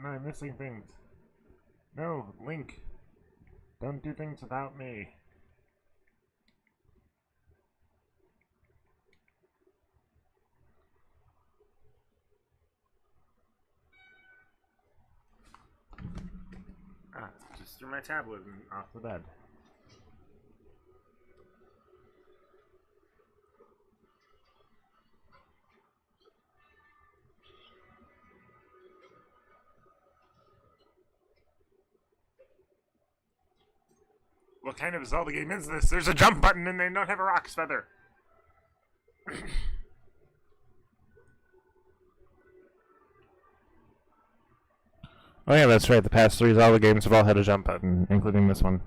I'm missing things. No, Link. Don't do things without me. Ah, just threw my tablet and off the bed. What kind of Zelda game is this? There's a jump button and they don't have a rock's feather. Oh yeah, that's right. The past 3 Zelda games have all had a jump button, including this one.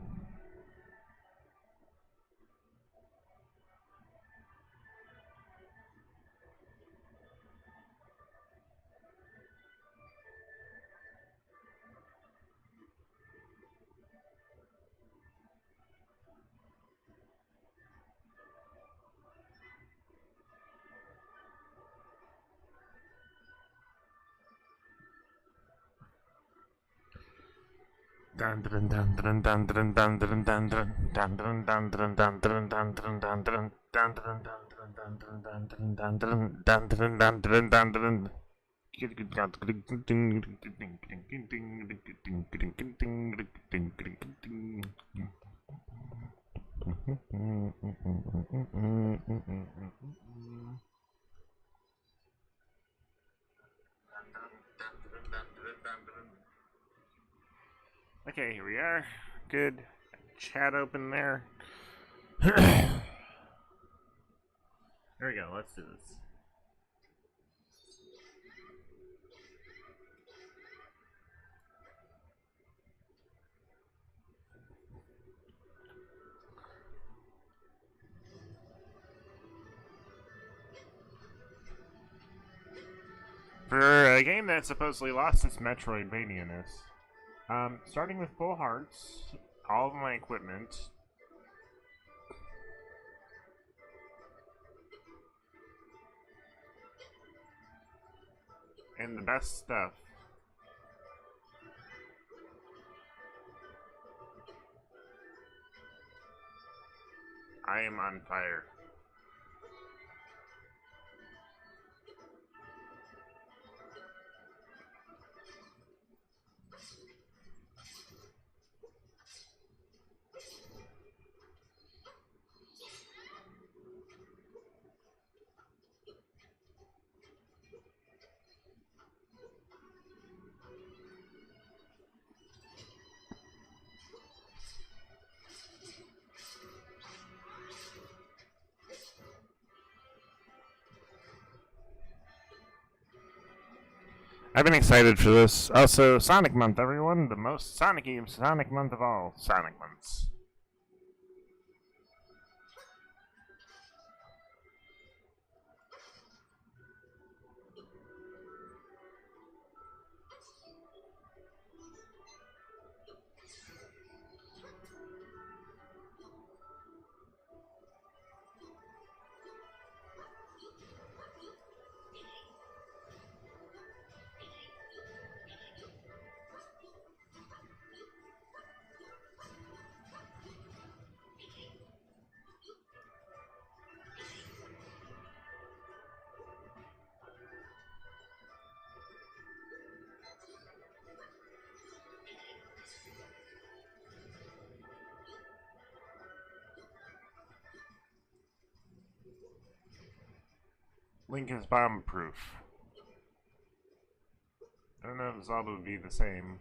Okay, here we are. Good. Chat open there. There we go. Let's do this. For a game that supposedly lost its Metroidvania-ness, starting with full hearts, all of my equipment, and the best stuff. I am on fire. I've been excited for this. Also, Sonic Month, everyone. The most Sonic-y Sonic Month of all Sonic Months. Link is bomb-proof. I don't know if Zelda would be the same.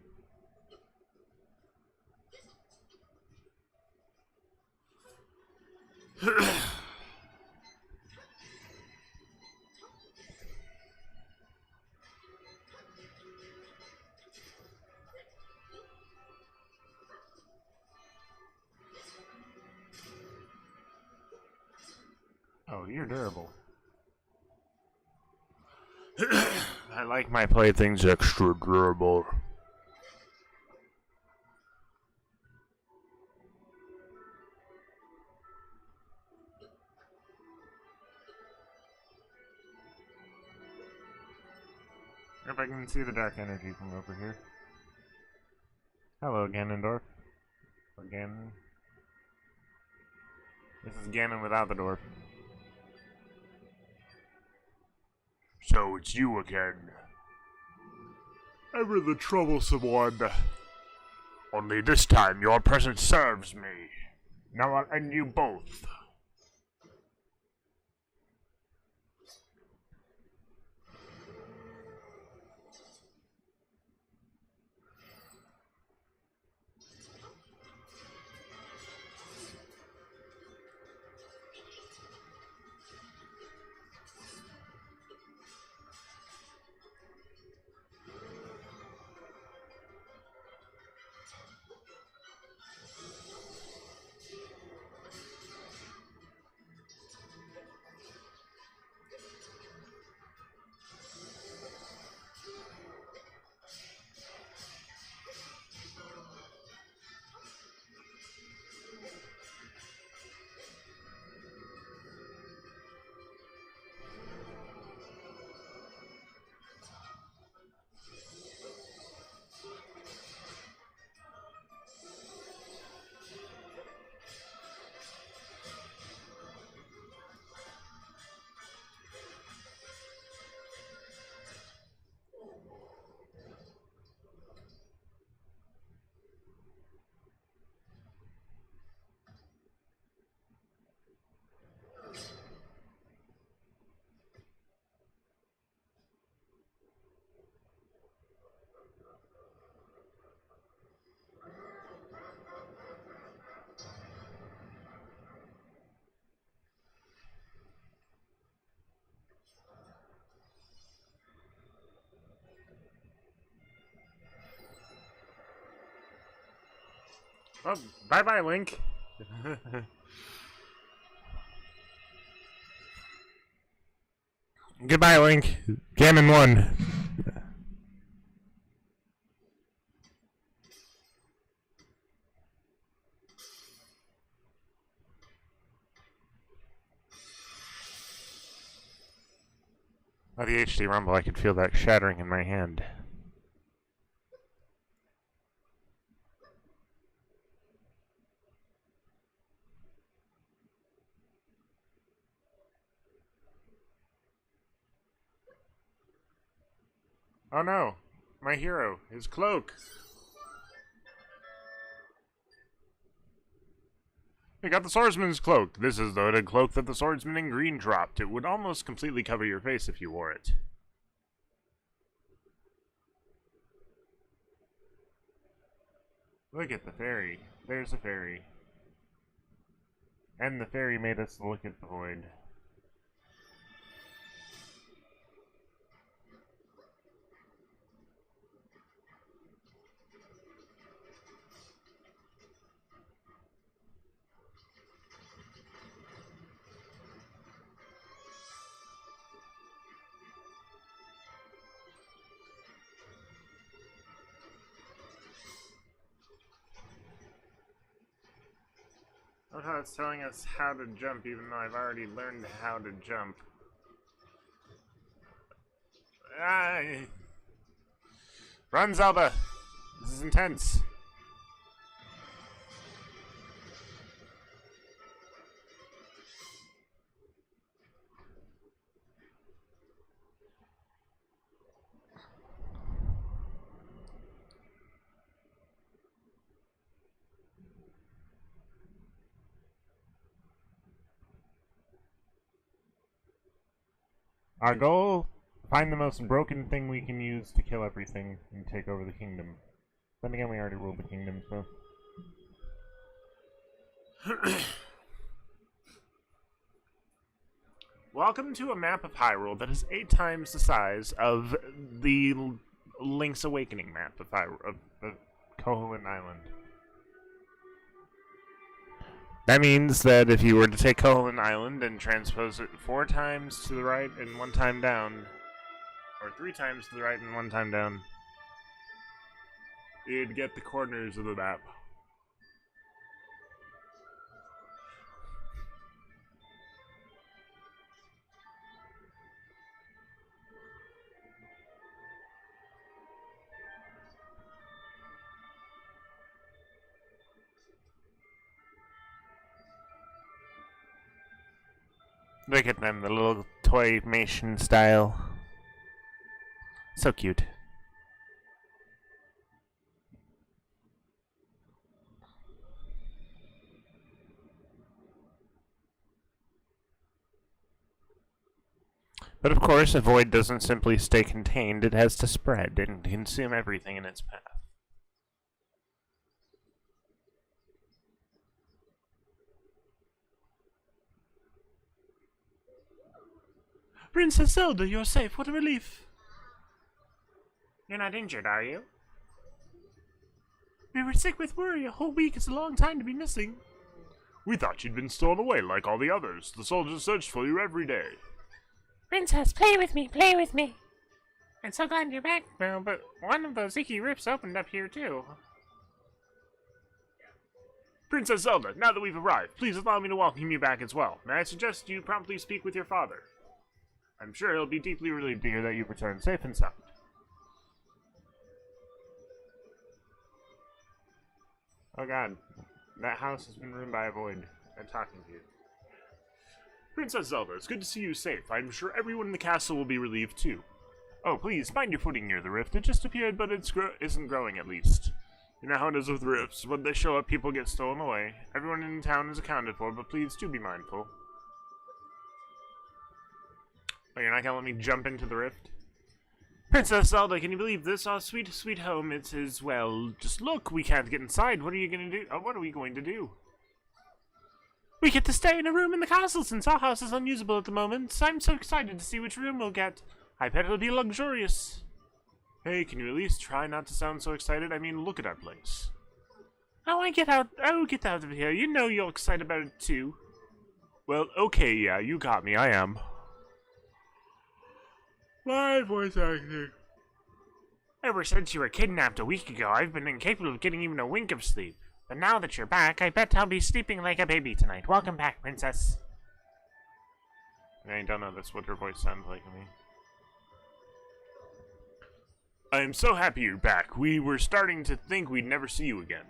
Oh, you're durable. I like my playthings extra durable. If I can see the dark energy from over here. Hello, Ganondorf. Or Ganon. This is Ganon without the dwarf. So it's you again. Ever the troublesome one. Only this time your presence serves me. Now I'll end you both. Oh, bye-bye, Link. Goodbye, Link. Ganon won. Oh, the HD rumble, I could feel that shattering in my hand. Oh no, my hero, his cloak. We got the swordsman's cloak. This is the hooded cloak that the swordsman in green dropped. It would almost completely cover your face if you wore it. Look at the fairy. There's a fairy. And the fairy made us look at the void. Oh, how it's telling us how to jump, even though I've already learned how to jump. Ah! Run, Zelda! This is intense. Our goal? Find the most broken thing we can use to kill everything and take over the kingdom. Then again, we already ruled the kingdom, so... Welcome to a map of Hyrule that is 8 times the size of the Link's Awakening map of Koholint Island. That means that if you were to take Koholint Island and transpose it 4 times to the right and 1 time down, or 3 times to the right and 1 time down, you'd get the corners of the map. Look at them, the little toy-mation style. So cute. But of course, a void doesn't simply stay contained, it has to spread and consume everything in its path. Princess Zelda, you're safe. What a relief. You're not injured, are you? We were sick with worry. A whole week is a long time to be missing. We thought you'd been stolen away like all the others. The soldiers searched for you every day. Princess, play with me, play with me. I'm so glad you're back, Bill, but one of those icky rifts opened up here, too. Princess Zelda, now that we've arrived, please allow me to welcome you back as well. May I suggest you promptly speak with your father? I'm sure he'll be deeply relieved to hear that you've returned safe and sound. Oh god, that house has been ruined by a void. I'm talking to you. Princess Zelda, it's good to see you safe. I'm sure everyone in the castle will be relieved too. Oh, please, find your footing near the rift. It just appeared, but it isn't growing at least. You know how it is with rifts. When they show up, people get stolen away. Everyone in town is accounted for, but please do be mindful. Oh, you're not gonna let me jump into the rift? Princess Zelda, can you believe this? Our sweet, sweet home. It is, well, just look, we can't get inside. What are you gonna do? What are we going to do? We get to stay in a room in the castle since our house is unusable at the moment. I'm so excited to see which room we'll get. I bet it'll be luxurious. Hey, can you at least try not to sound so excited? I mean, look at our place. Oh, get out of here. You know you're excited about it too. Well, okay, yeah, you got me. I am. My voice acting. Ever since you were kidnapped a week ago, I've been incapable of getting even a wink of sleep. But now that you're back, I bet I'll be sleeping like a baby tonight. Welcome back, Princess. I don't know that's what her voice sounds like to me. I am so happy you're back. We were starting to think we'd never see you again.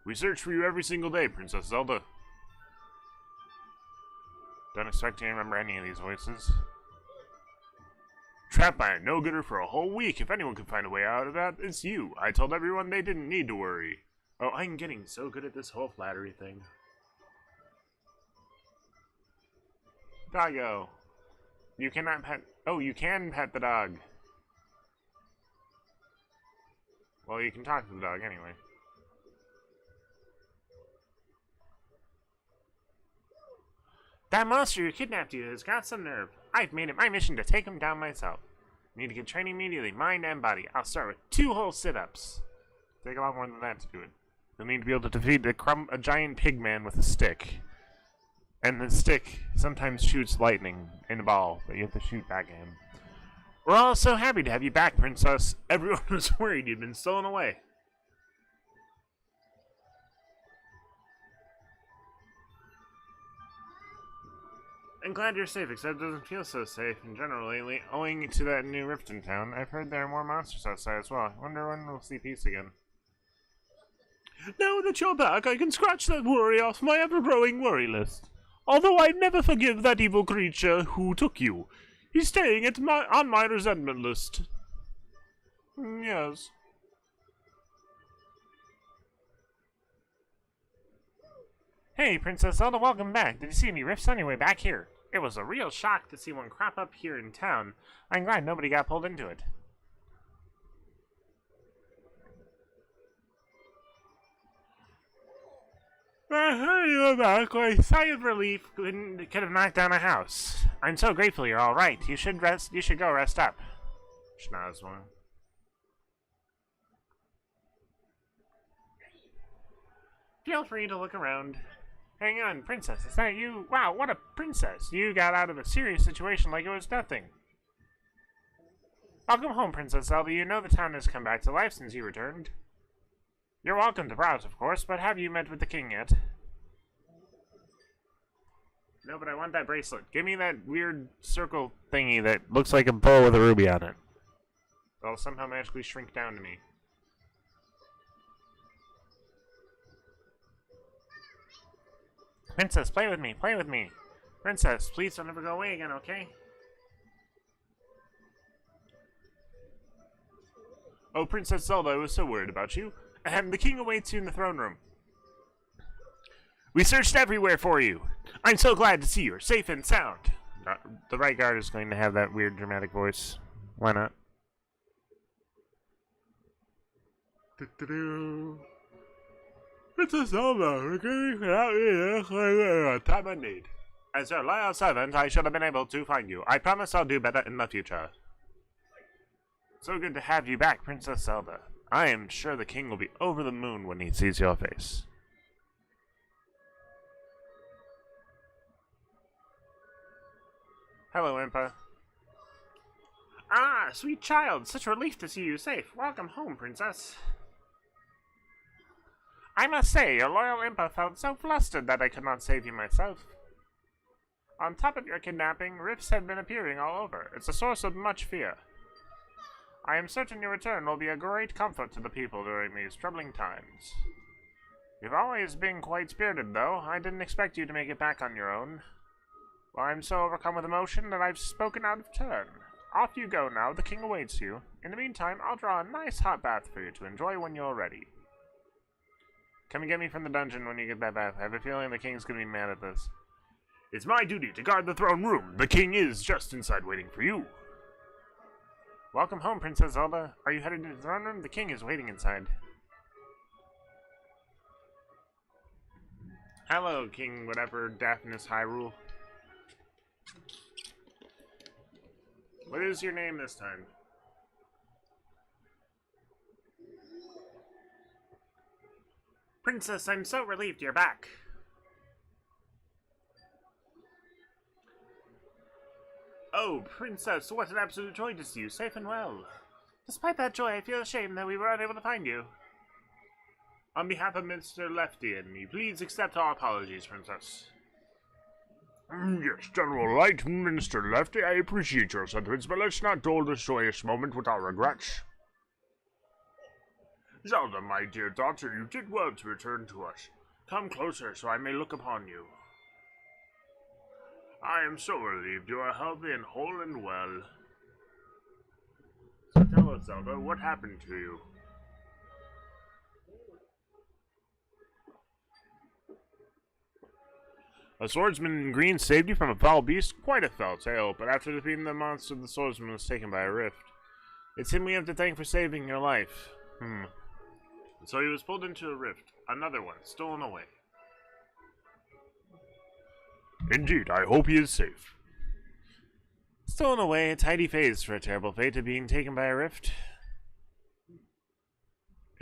We search for you every single day, Princess Zelda. Don't expect to remember any of these voices. Trapped by a no-gooder for a whole week. If anyone could find a way out of that, it's you. I told everyone they didn't need to worry. Oh, I'm getting so good at this whole flattery thing. Doggo. You cannot pet... Oh, you can pet the dog. Well, you can talk to the dog anyway. That monster who kidnapped you has got some nerve. I've made it my mission to take him down myself. Need to get training immediately, mind and body. I'll start with 2 whole sit-ups. Take a lot more than that to do it. You'll need to be able to defeat a giant pig man with a stick. And the stick sometimes shoots lightning in a ball, but you have to shoot back at him. We're all so happy to have you back, Princess. Everyone was worried you'd been stolen away. I'm glad you're safe, except it doesn't feel so safe in general lately. Owing to that new rift in town, I've heard there are more monsters outside as well. I wonder when we'll see peace again. Now that you're back, I can scratch that worry off my ever-growing worry list. Although I'd never forgive that evil creature who took you. He's staying on my resentment list. Yes. Hey, Princess Zelda, welcome back. Did you see any rifts on your way back here? It was a real shock to see one crop up here in town. I'm glad nobody got pulled into it. Hey, you're back. A sigh of relief could have knocked down a house. I'm so grateful you're all right. You should rest. You should go rest up. Schnozma. Feel free to look around. Hang on, Princess. Is that you? Wow, what a princess. You got out of a serious situation like it was nothing. Welcome home, Princess Zelda. You know the town has come back to life since you returned. You're welcome to browse, of course, but have you met with the king yet? No, but I want that bracelet. Give me that weird circle thingy that looks like a bow with a ruby on it. It'll somehow magically shrink down to me. Princess, play with me, play with me. Princess, please don't ever go away again, okay? Oh, Princess Zelda, I was so worried about you. Ahem, the king awaits you in the throne room. We searched everywhere for you. I'm so glad to see you're safe and sound. The right guard is going to have that weird dramatic voice. Why not? Princess Zelda, we're going without time I need. As your loyal servant, I should have been able to find you. I promise I'll do better in the future. So good to have you back, Princess Zelda. I am sure the king will be over the moon when he sees your face. Hello, Impa. Ah, sweet child, such a relief to see you safe. Welcome home, princess. I must say, your loyal Impa felt so flustered that I could not save you myself. On top of your kidnapping, rifts have been appearing all over. It's a source of much fear. I am certain your return will be a great comfort to the people during these troubling times. You've always been quite spirited, though. I didn't expect you to make it back on your own. Well, I'm so overcome with emotion that I've spoken out of turn. Off you go now. The king awaits you. In the meantime, I'll draw a nice hot bath for you to enjoy when you're ready. Come and get me from the dungeon when you get that bath. I have a feeling the king's going to be mad at this. It's my duty to guard the throne room. The king is just inside waiting for you. Welcome home, Princess Zelda. Are you headed to the throne room? The king is waiting inside. Hello, King whatever, Daphnis Hyrule. What is your name this time? Princess, I'm so relieved you're back. Oh, Princess, what an absolute joy to see you safe and well. Despite that joy, I feel ashamed that we were unable to find you. On behalf of Mr. Lefty and me, please accept our apologies, Princess. Yes, General Light, Minister Lefty, I appreciate your sentiments, but let's not dull this joyous moment with our regrets. Zelda, my dear daughter, you did well to return to us. Come closer so I may look upon you. I am so relieved you are healthy and whole and well. So tell us, Zelda, what happened to you? A swordsman in green saved you from a foul beast? Quite a fell tale, but after defeating the monster, the swordsman was taken by a rift. It's him we have to thank for saving your life. So he was pulled into a rift. Another one, stolen away. Indeed, I hope he is safe. Stolen away, a tidy phase for a terrible fate of being taken by a rift.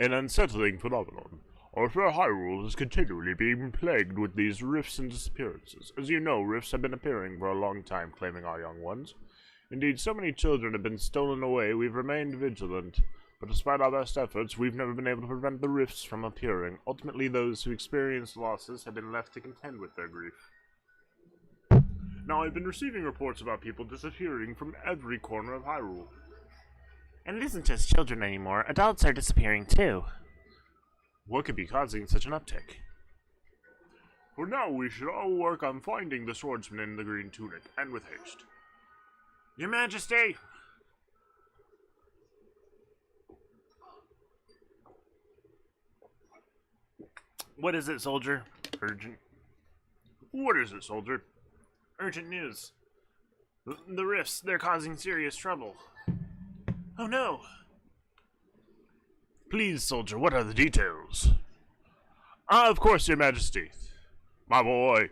An unsettling phenomenon. Our fair Hyrule is continually being plagued with these rifts and disappearances. As you know, rifts have been appearing for a long time, claiming our young ones. Indeed, so many children have been stolen away, we've remained vigilant. But despite our best efforts, we've never been able to prevent the rifts from appearing. Ultimately, those who experienced losses have been left to contend with their grief. Now, I've been receiving reports about people disappearing from every corner of Hyrule. And it isn't just children anymore. Adults are disappearing too. What could be causing such an uptick? For now, we should all work on finding the swordsman in the green tunic, and with haste. Your Majesty! What is it, soldier? Urgent. What is it, soldier? Urgent news. The rifts, they're causing serious trouble. Oh no! Please, soldier, what are the details? Ah, of course, Your Majesty. My boy,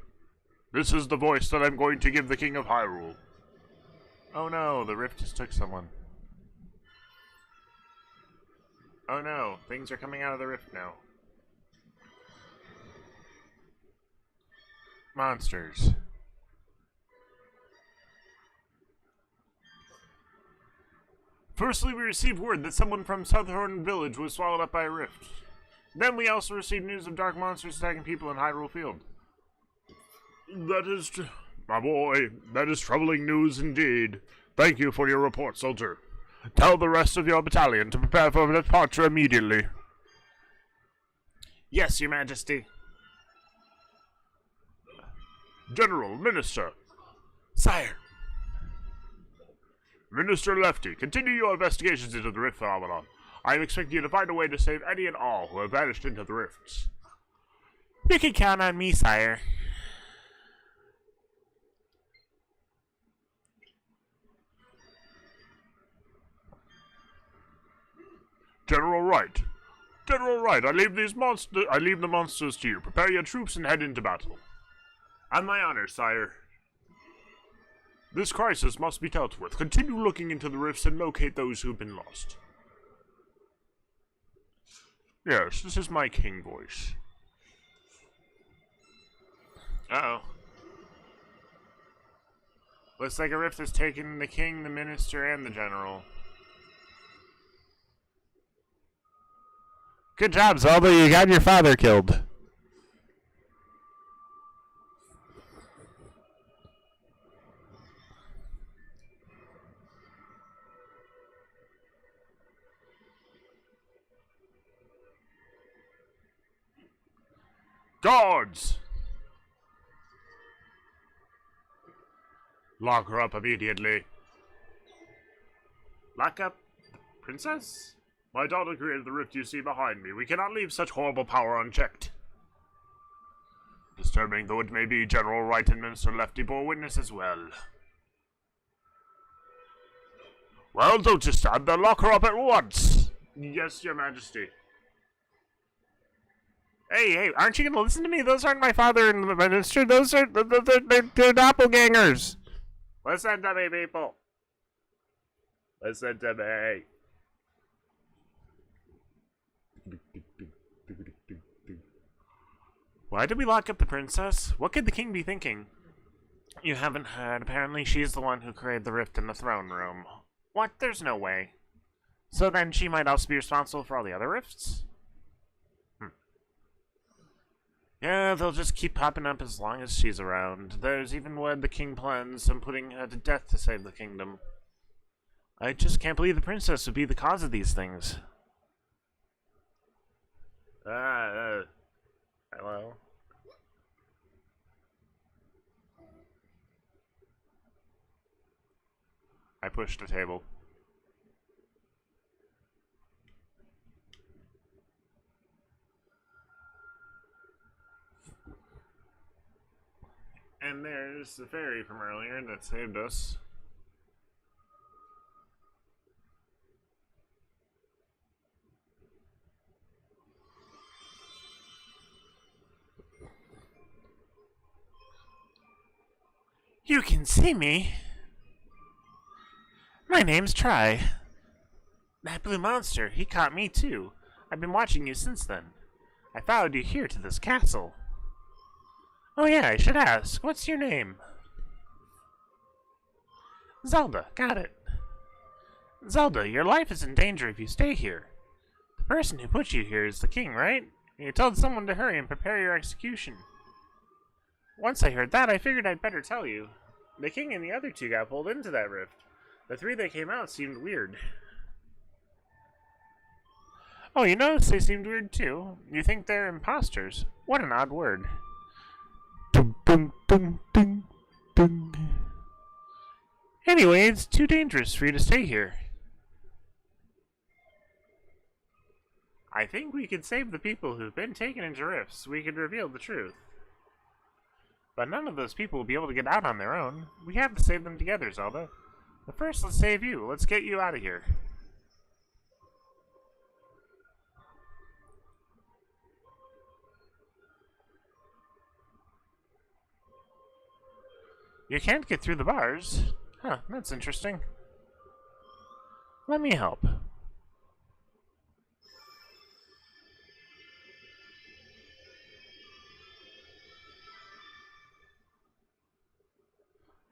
this is the voice that I'm going to give the King of Hyrule. Oh no, the rift just took someone. Oh no, things are coming out of the rift now. Monsters. Firstly, we received word that someone from Southhorn Village was swallowed up by a rift. Then we also received news of dark monsters attacking people in Hyrule Field. That is, my boy, that is troubling news indeed. Thank you for your report, soldier. Tell the rest of your battalion to prepare for departure immediately. Yes, Your Majesty. General, Minister, Sire. Minister Lefty, continue your investigations into the rift phenomenon. I am expecting you to find a way to save any and all who have vanished into the rifts. You can count on me, sire. General Wright. General Wright, I leave the monsters to you. Prepare your troops and head into battle. On my honor, sire. This crisis must be dealt with. Continue looking into the rifts and locate those who've been lost. Yes, this is my king voice. Uh-oh. Looks like a rift has taken the king, the minister, and the general. Good job, Zelda. You got your father killed. Guards! Lock her up immediately. Lock up the princess? My daughter created the rift you see behind me. We cannot leave such horrible power unchecked. Disturbing though it may be, General Wright and Minister Lefty bore witness as well. Well, don't you stand there. Lock her up at once. Yes, your majesty. Hey, aren't you gonna listen to me? Those aren't my father and the minister. Those are, they're doppelgangers. Listen to me, people. Listen to me. Why did we lock up the princess? What could the king be thinking? You haven't heard. Apparently she's the one who created the rift in the throne room. What? There's no way. So then she might also be responsible for all the other rifts? Yeah, they'll just keep popping up as long as she's around. There's even word the king plans on putting her to death to save the kingdom. I just can't believe the princess would be the cause of these things. Hello? I pushed a table. And there's the fairy from earlier that saved us. You can see me. My name's Try. That blue monster, he caught me too. I've been watching you since then. I followed you here to this castle. Oh yeah, I should ask. What's your name? Zelda, got it. Zelda, your life is in danger if you stay here. The person who put you here is the king, right? You told someone to hurry and prepare your execution. Once I heard that, I figured I'd better tell you. The king and the other two got pulled into that rift. The three that came out seemed weird. Oh, you notice they seemed weird too. You think they're imposters? What an odd word. Dun, dun, dun, dun, dun. Anyway, it's too dangerous for you to stay here. I think we could save the people who've been taken into rifts. We could reveal the truth. But none of those people will be able to get out on their own. We have to save them together, Zelda. But first, let's save you. Let's get you out of here. You can't get through the bars. Huh, that's interesting. Let me help.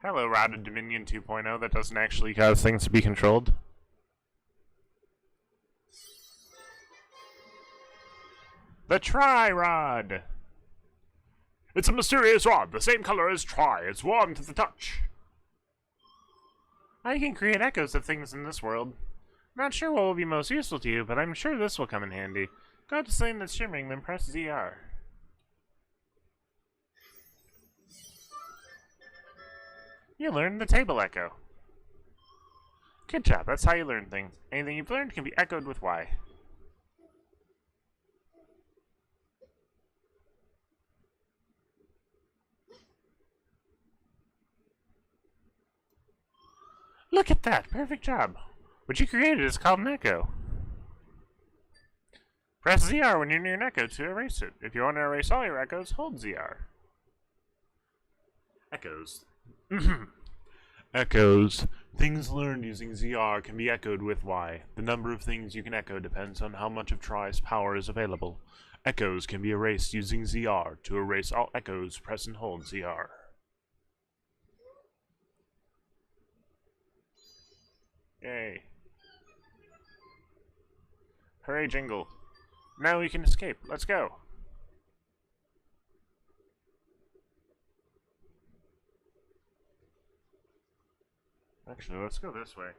Hello, Routed Dominion 2.0 that doesn't actually cause things to be controlled. The Tri-Rod! It's a mysterious rod, the same color as Tri. It's warm to the touch. I can create echoes of things in this world. Not sure what will be most useful to you, but I'm sure this will come in handy. Go to something that's shimmering, then press ZR. You learned the table echo. Good job, that's how you learn things. Anything you've learned can be echoed with Y. Look at that, perfect job. What you created is called an echo. Press ZR when you're near an echo to erase it. If you want to erase all your echoes, hold ZR. Echoes. Echoes. Things learned using ZR can be echoed with Y. The number of things you can echo depends on how much of Tri's power is available. Echoes can be erased using ZR. To erase all echoes, press and hold ZR. Yay. Hooray, Jingle. Now we can escape. Let's go. Actually, let's go this way.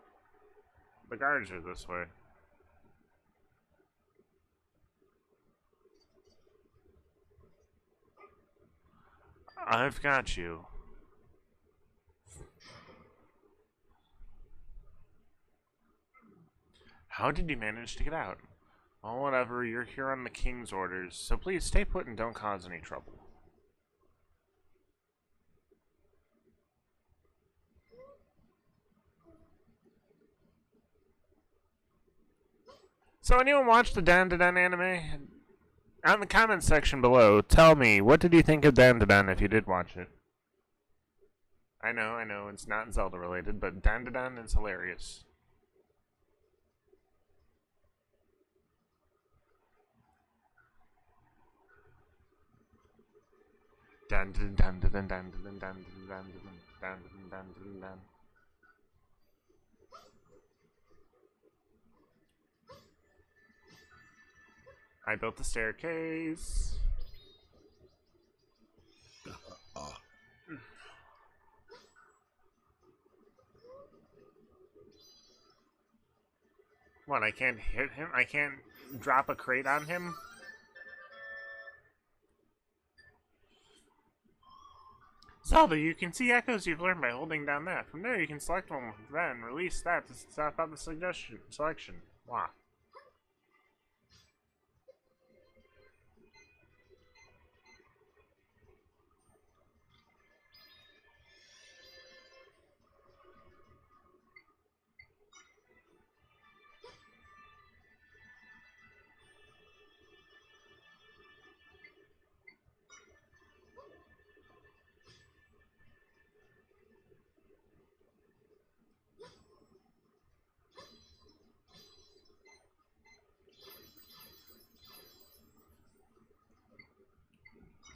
The guards are this way. I've got you. How did you manage to get out? Oh, whatever, you're here on the king's orders, so please stay put and don't cause any trouble. So anyone watch the Dan anime? Out in the comments section below, tell me, what did you think of Dan if you did watch it? I know, it's not Zelda related, but Dan is hilarious. I built the staircase. What, I can't hit him? I can't drop a crate on him? Zelda, you can see echoes you've learned by holding down that. From there, you can select one, then release that to stop out the selection. Wow.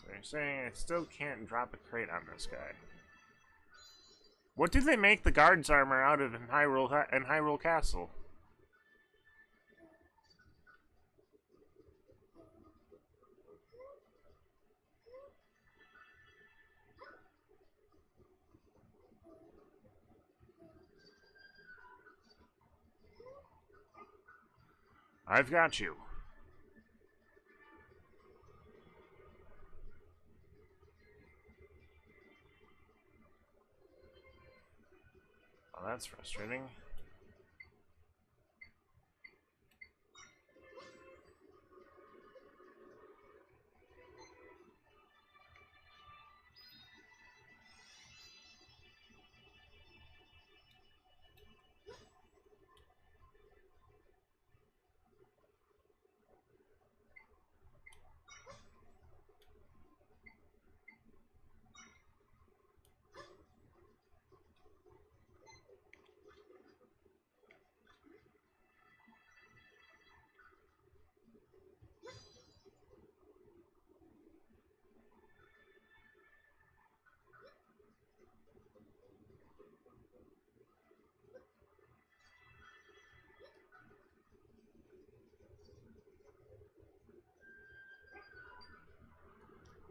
So you're saying I still can't drop a crate on this guy. What did they make the guard's armor out of in Hyrule Castle? I've got you. Oh, that's frustrating.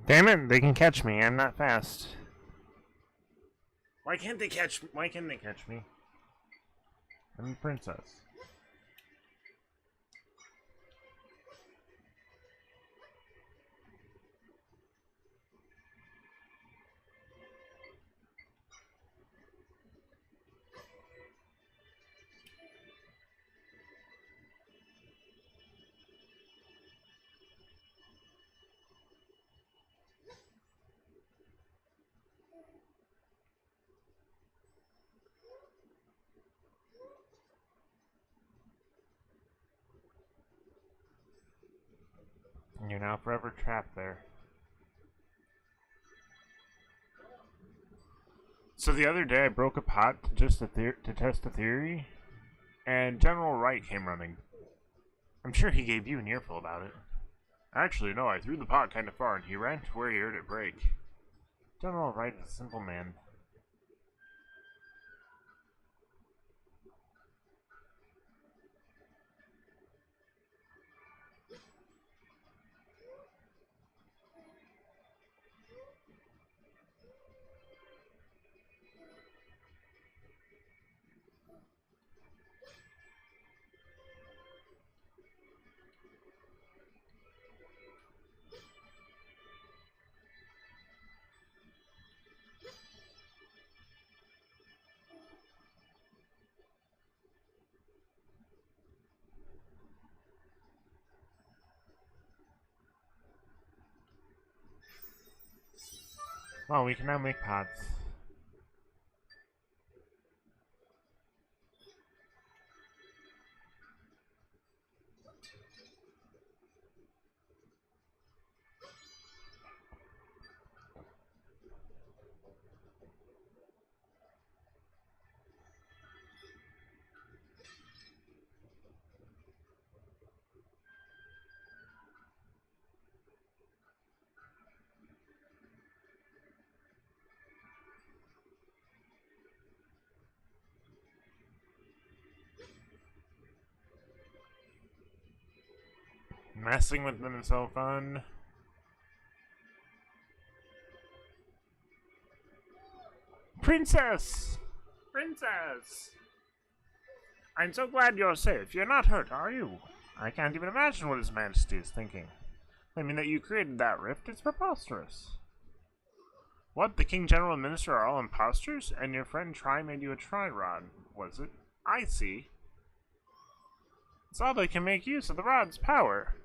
Damn it, they can catch me. I'm not fast. Why can't they catch me? I'm a princess. And you're now forever trapped there. So the other day I broke a pot to test a theory, and General Wright came running. I'm sure he gave you an earful about it. Actually, no, I threw the pot kind of far and he ran to where he heard it break. General Wright is a simple man. Well, we can now make pots. Messing with them is so fun. Princess! Princess! I'm so glad you're safe. You're not hurt, are you? I can't even imagine what His Majesty is thinking. I mean that you created that rift, it's preposterous. What, the King, General, and Minister are all imposters? And your friend Tri made you a tri-rod, was it? I see. Zelda can make use of the rod's power.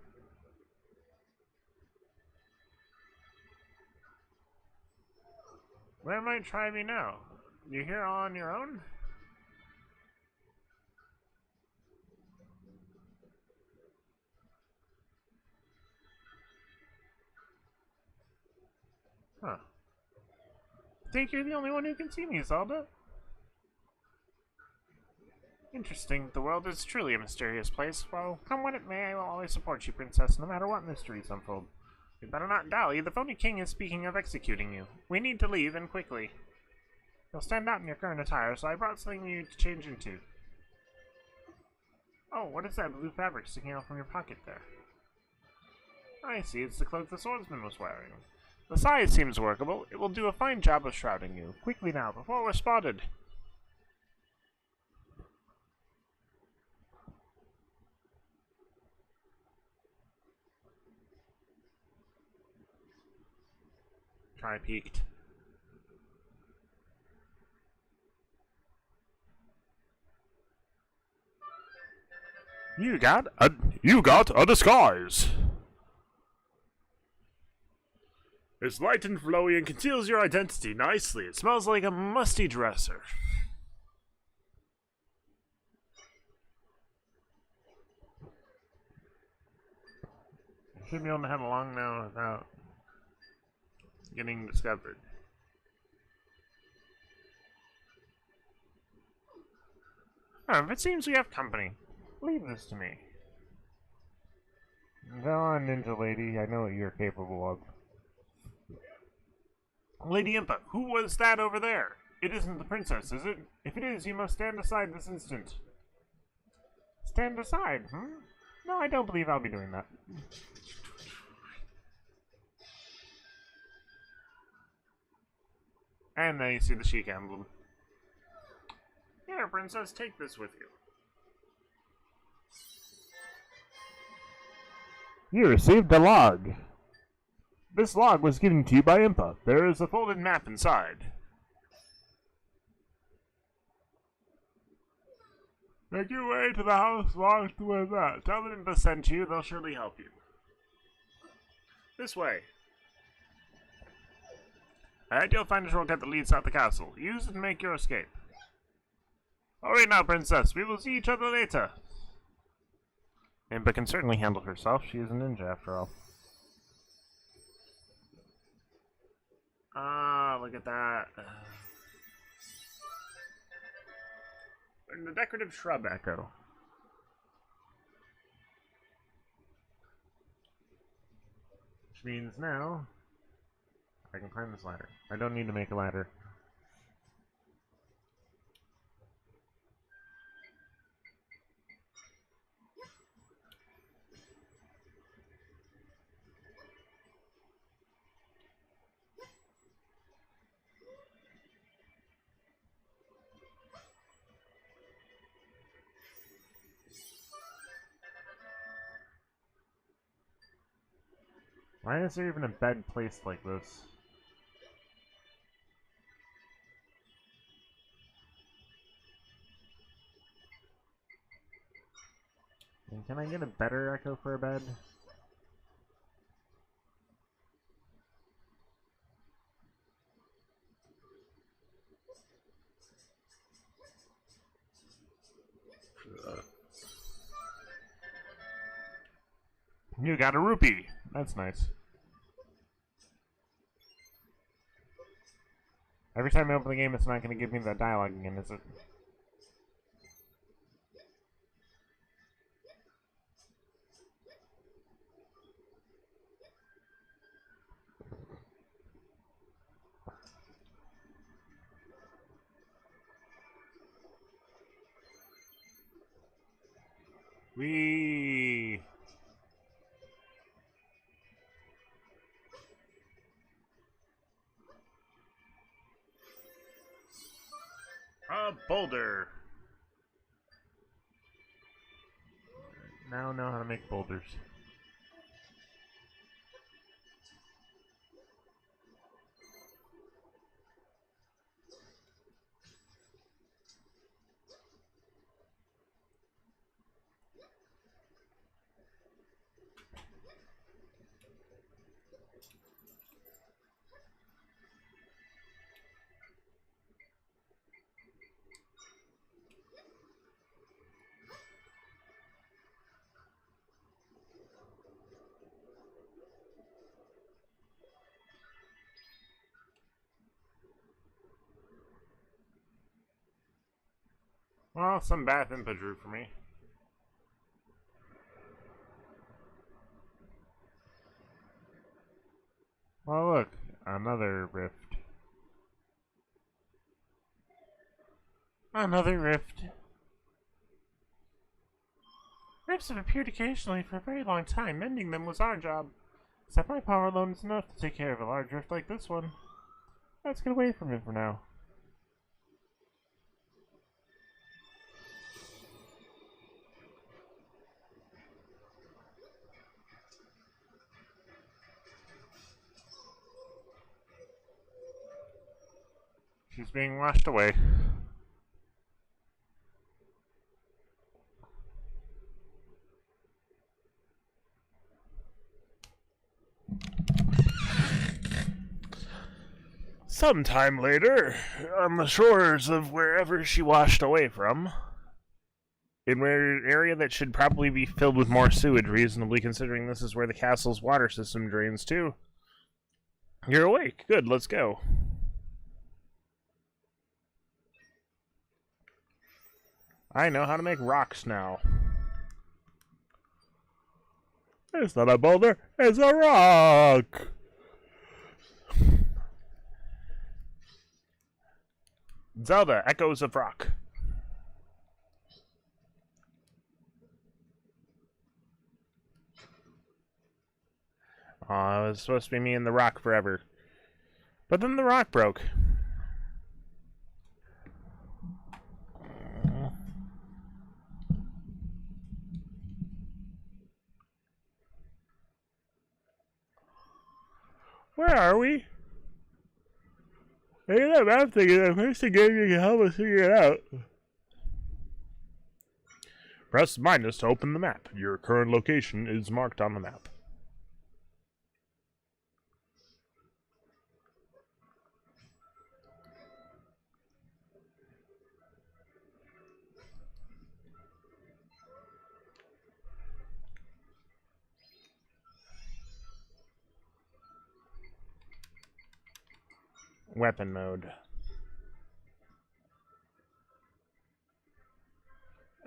Where might Tri be now? You here all on your own? Huh. I think you're the only one who can see me, Zelda. Interesting. The world is truly a mysterious place. Well, come what it may, I will always support you, Princess, no matter what mysteries unfold. You better not dally. The phony king is speaking of executing you. We need to leave, and quickly. You'll stand out in your current attire, so I brought something for you to change into. Oh, what is that blue fabric sticking out from your pocket there? I see, it's the cloak the swordsman was wearing. The size seems workable. It will do a fine job of shrouding you. Quickly now, before we're spotted. Try peeked. You got a disguise. It's light and flowy and conceals your identity nicely. It smells like a musty dresser. I should be able to head along now without getting discovered. Oh, it seems we have company. Leave this to me. Go on, Ninja Lady. I know what you're capable of. Lady Impa, who was that over there? It isn't the princess, is it? If it is, you must stand aside this instant. Stand aside, No, I don't believe I'll be doing that. And now you see the Sheik emblem. Here, princess, take this with you. You received a log. This log was given to you by Impa. There is a folded map inside. Make your way to the house locked with that. Tell them Impa sent you, they'll surely help you. This way. Alright, you'll find a shortcut that leads out the castle. Use it to make your escape. Hurry now, princess. We will see each other later. Impa can certainly handle herself. She is a ninja, after all. Ah, look at that. And the decorative shrub echo. Which means now I can climb this ladder. I don't need to make a ladder. Why is there even a bed placed like this? And can I get a better echo for a bed? You got a rupee! That's nice. Every time I open the game, it's not going to give me that dialogue again, is it? Whee! A boulder! Now know how to make boulders. Well, some bath input drew for me. Well, look, another rift. Another rift. Rifts have appeared occasionally for a very long time. Mending them was our job. Except my power alone is enough to take care of a large rift like this one. Let's get away from it for now. She's being washed away. Sometime later, on the shores of wherever she washed away from, in an area that should probably be filled with more sewage, reasonably considering this is where the castle's water system drains to. You're awake. Good, let's go. I know how to make rocks now. It's not a boulder, it's a rock! Zelda Echoes of Rock. Aw, it was supposed to be me and the rock forever. But then the rock broke. Where are we? Hey, that map thing is the first game you can help us figure it out. Press minus to open the map. Your current location is marked on the map. Weapon mode.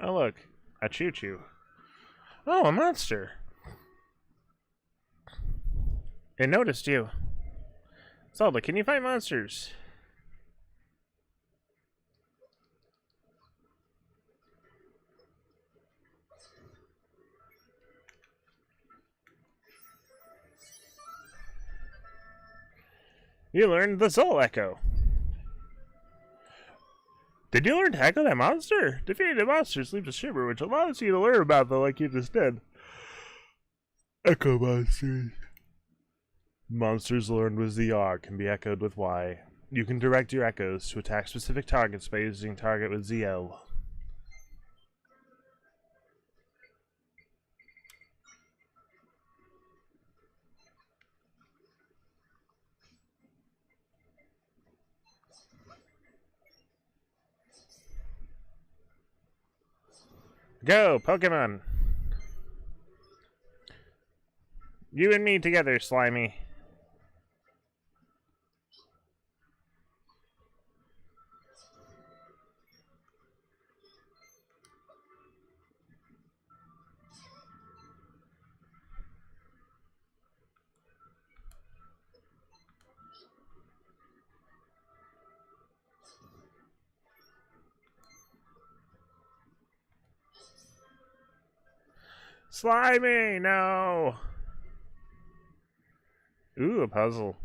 Oh look, a choo-choo. Oh, a monster! It noticed you. Zelda, can you fight monsters? You learned the Zelda Echo. Did you learn to echo that monster? Defeating the monsters leaves a shiver, which allows you to learn about them like you just did. Echo monsters. Monsters learned with ZR can be echoed with Y. You can direct your echoes to attack specific targets by using target with ZL. Go, Pokemon! You and me together, Slimy. Slimy, no! Ooh, a puzzle.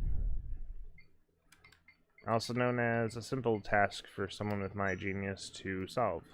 Also known as a simple task for someone with my genius to solve.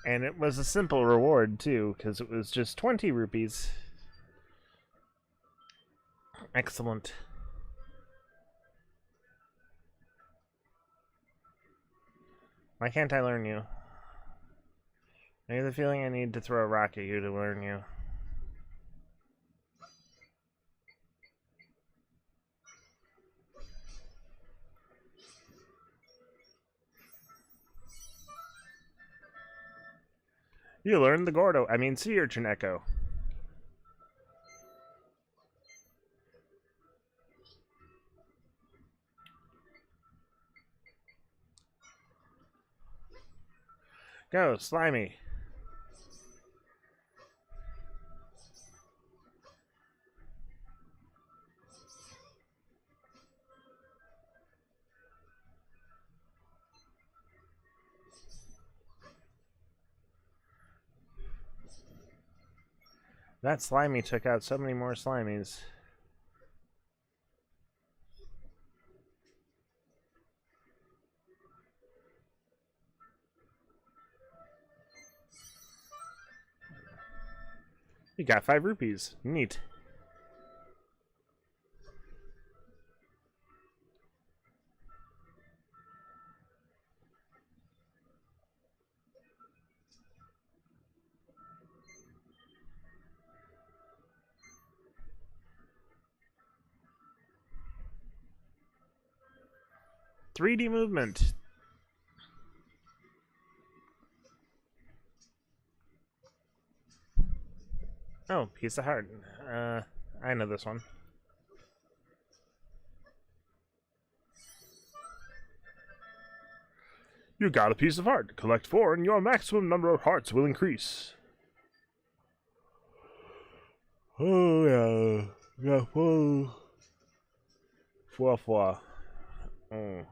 And it was a simple reward, too, because it was just 20 rupees. Excellent. Why can't I learn you? I have the feeling I need to throw a rock at you to learn you. You learned the sea urchin echo. Go, Slimy. That Slimy took out so many more Slimies. You got 5 rupees. Neat. .3D movement. Oh, piece of heart. I know this one. You got a piece of heart. Collect 4 and your maximum number of hearts will increase. Oh yeah. Yeah, 4. 4. Oh.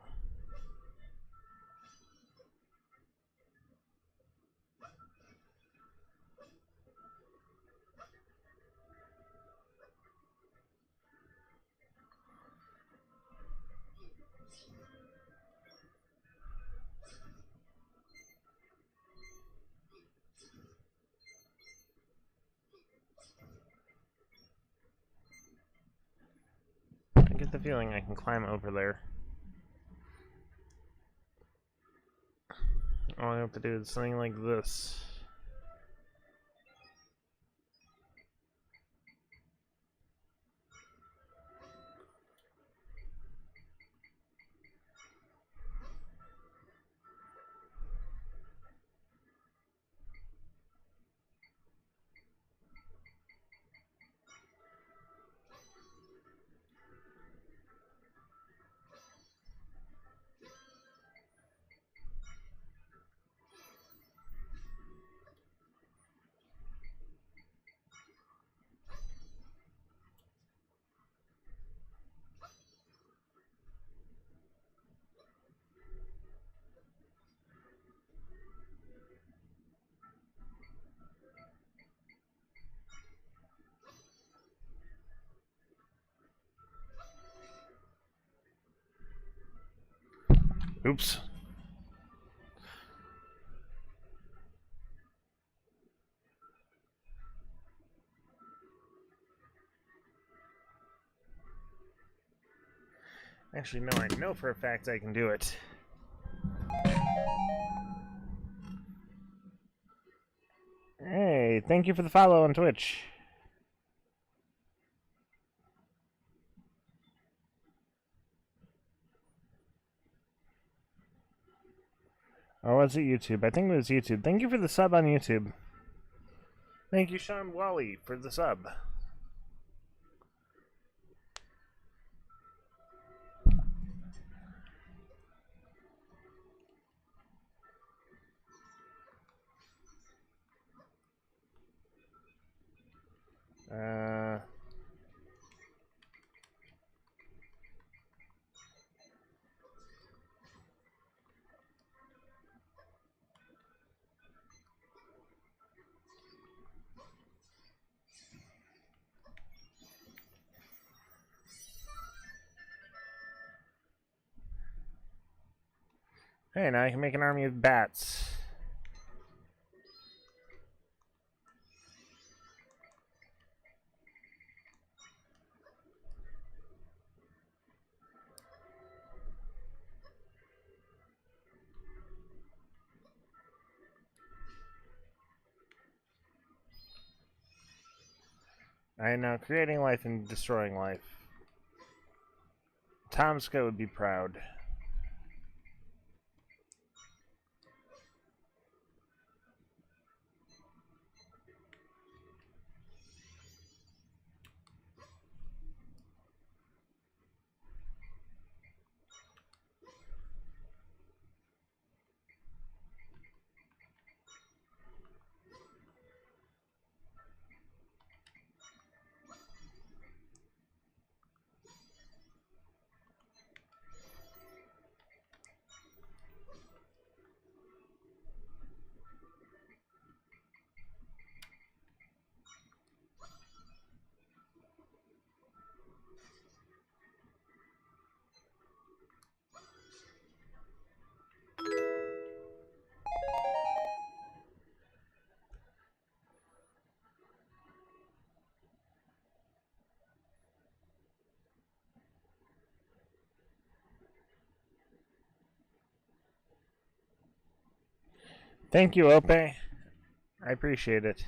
I get the feeling I can climb over there. All I have to do is something like this. Oops. Actually, no, I know for a fact I can do it. Hey, thank you for the follow on Twitch. Or was it YouTube? I think it was YouTube. Thank you for the sub on YouTube. Thank you, Sean Wally, for the sub. Hey, now I can make an army of bats. I am now creating life and destroying life. Tomska would be proud. Thank you, Ope. I appreciate it.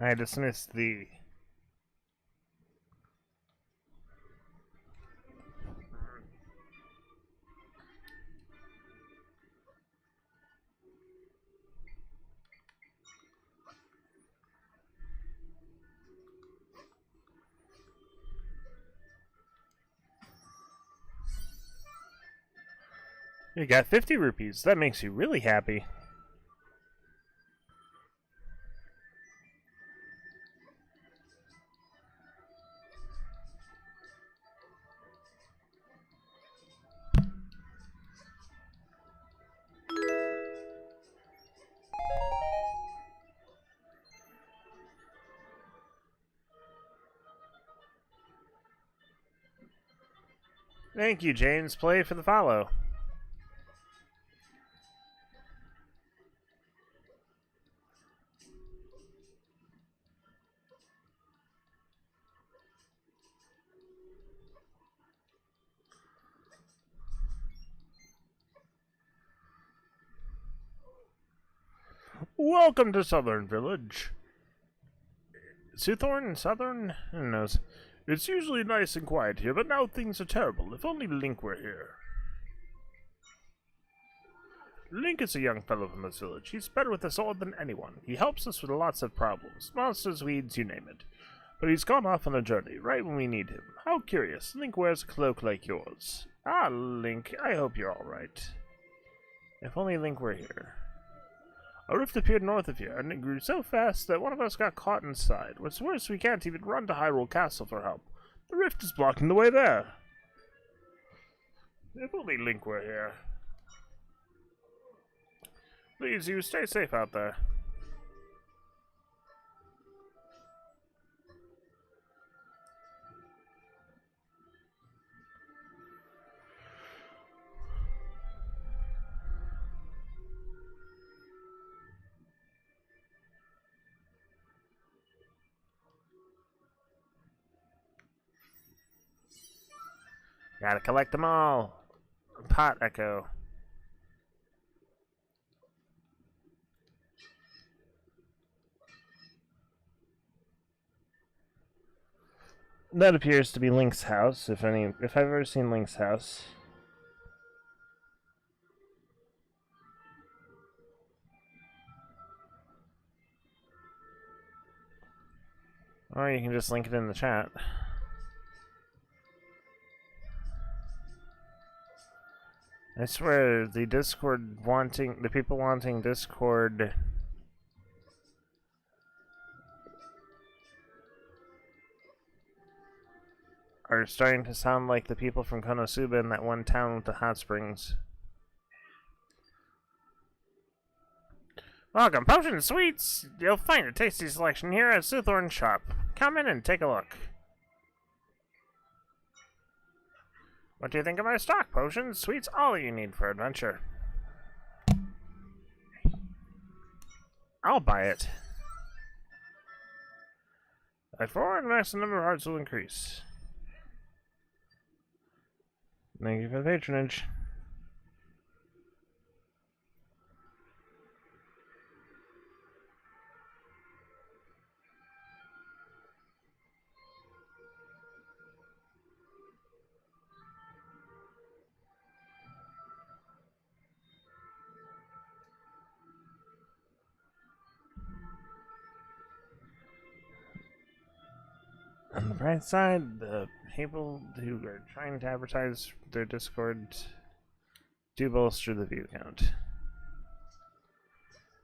I dismiss thee. You got 50 rupees. That makes you really happy. Thank you, James. Play for the follow. Welcome to Southern Village. Soothorn? Southern? Who knows? It's usually nice and quiet here, but now things are terrible. If only Link were here. Link is a young fellow from this village. He's better with a sword than anyone. He helps us with lots of problems. Monsters, weeds, you name it. But he's gone off on a journey, right when we need him. How curious. Link wears a cloak like yours. Ah, Link, I hope you're alright. If only Link were here. A rift appeared north of here, and it grew so fast that one of us got caught inside. What's worse, we can't even run to Hyrule Castle for help. The rift is blocking the way there. If only Link were here. Please, you stay safe out there. Gotta collect them all. Pot Echo. That appears to be Link's house, if I've ever seen Link's house. Or you can just link it in the chat. I swear, the people wanting Discord are starting to sound like the people from Konosuba in that one town with the hot springs. Welcome, Potion and Sweets! You'll find a tasty selection here at Soothorn's shop. Come in and take a look. What do you think of our stock? Potions, sweets, all you need for adventure. I'll buy it. At 4, and the number of hearts will increase. Thank you for the patronage. On the bright side, the people who are trying to advertise their Discord do bolster the view count.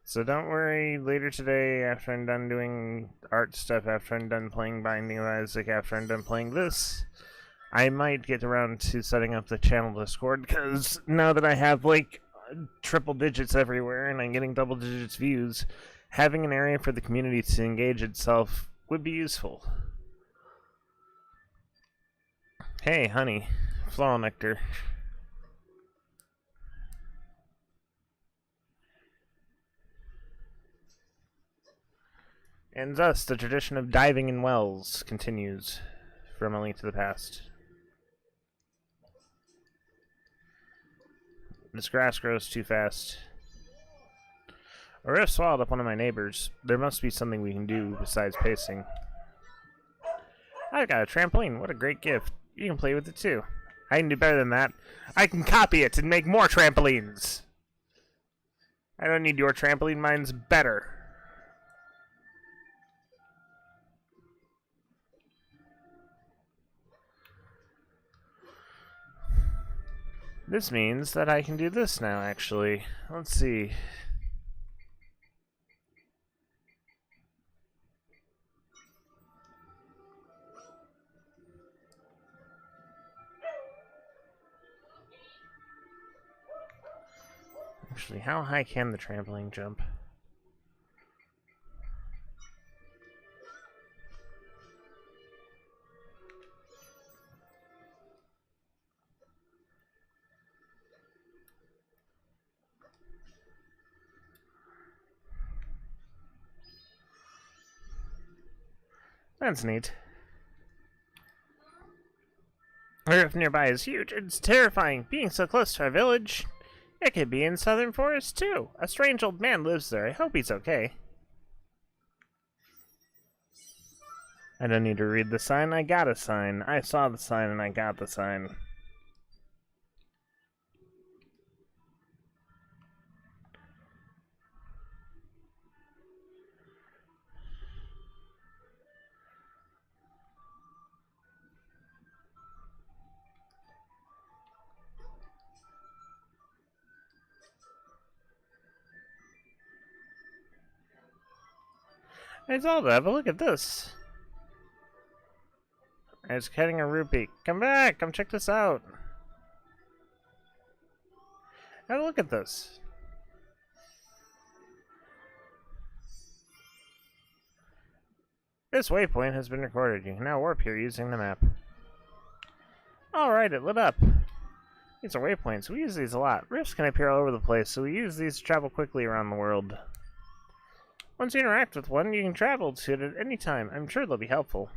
So don't worry, later today, after I'm done doing art stuff, after I'm done playing Binding of Isaac, after I'm done playing this, I might get around to setting up the channel Discord, because now that I have, like, triple digits everywhere and I'm getting double digits views, having an area for the community to engage itself would be useful. Hey, honey. Floral nectar. And thus, the tradition of diving in wells continues from A Link to the Past. This grass grows too fast. A rift swallowed up one of my neighbors. There must be something we can do besides pacing. I've got a trampoline. What a great gift. You can play with it too. I can do better than that. I can copy it and make more trampolines. I don't need your trampoline. Mine's better. This means that I can do this now, actually. Let's see. Actually, how high can the trampoline jump? That's neat. The rift nearby is huge. It's terrifying. Being so close to our village. It could be in Southern Forest, too. A strange old man lives there. I hope he's okay. I don't need to read the sign. I got a sign. I saw the sign and I got the sign. Hey Zelda, have a look at this. It's getting a rupee. Come back! Come check this out. Have a look at this. This waypoint has been recorded. You can now warp here using the map. Alright, it lit up. These are waypoints. We use these a lot. Rifts can appear all over the place, so we use these to travel quickly around the world. Once you interact with one, you can travel to it at any time. I'm sure they'll be helpful.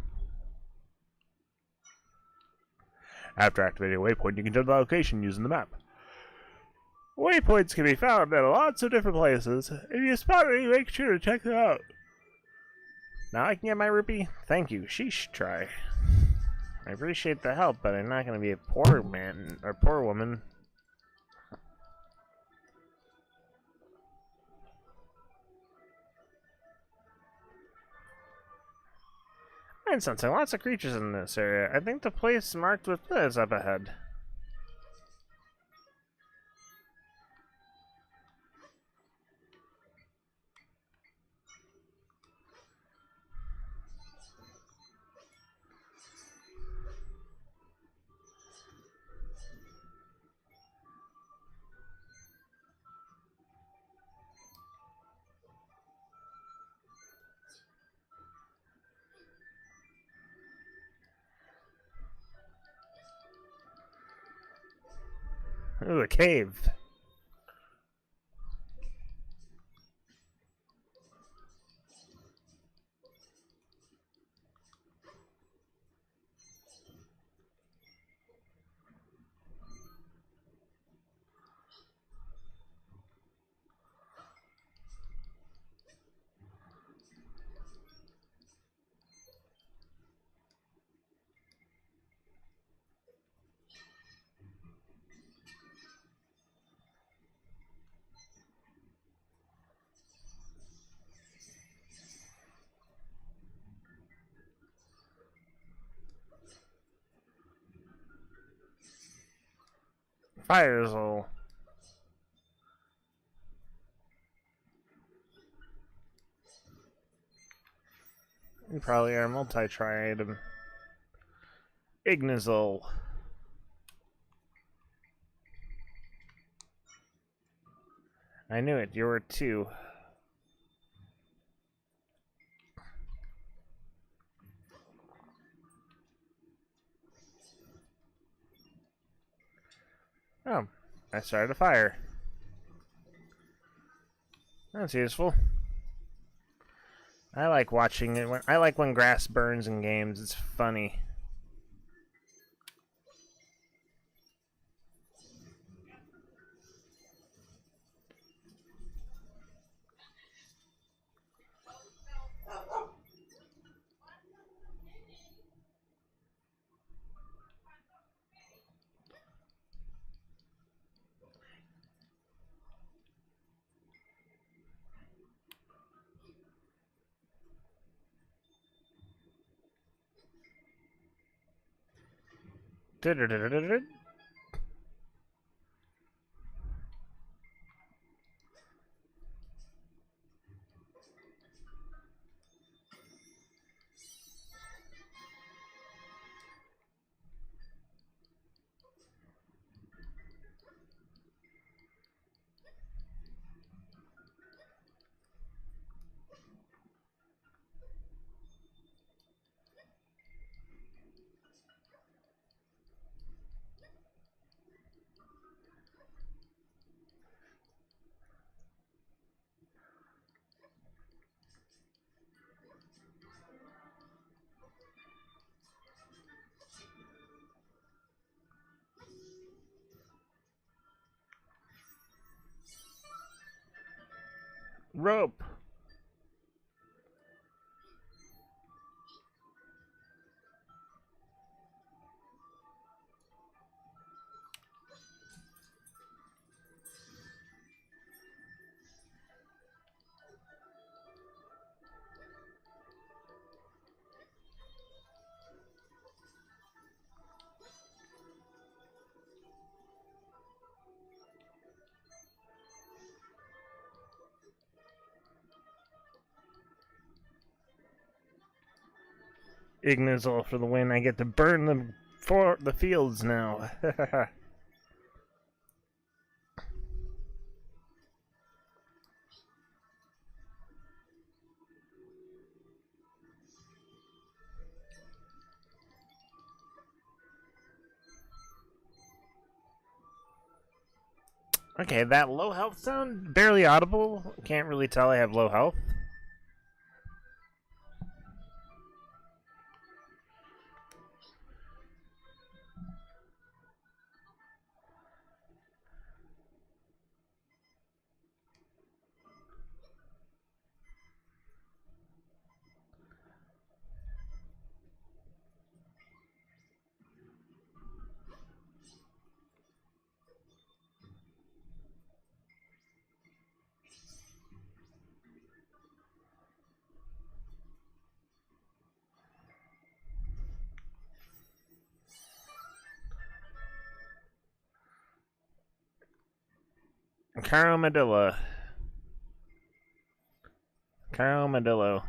After activating a waypoint, you can jump the location using the map. Waypoints can be found at lots of different places. If you spot any, make sure to check them out. Now I can get my rupee? Thank you. Sheesh, try. I appreciate the help, but I'm not going to be a poor man, or poor woman. I'm sensing lots of creatures in this area. I think the place marked with this is up ahead. Ooh, a cave. Fires all. You probably are multi-try item. Ignazol. I knew it, you were two. Oh, I started a fire. That's useful. I like watching it. I like when grass burns in games. It's funny. Rope. Ignizzle for the win. I get to burn the fields now. Okay, that low health sound, barely audible. Can't really tell I have low health. Caramadillo. Caramadillo.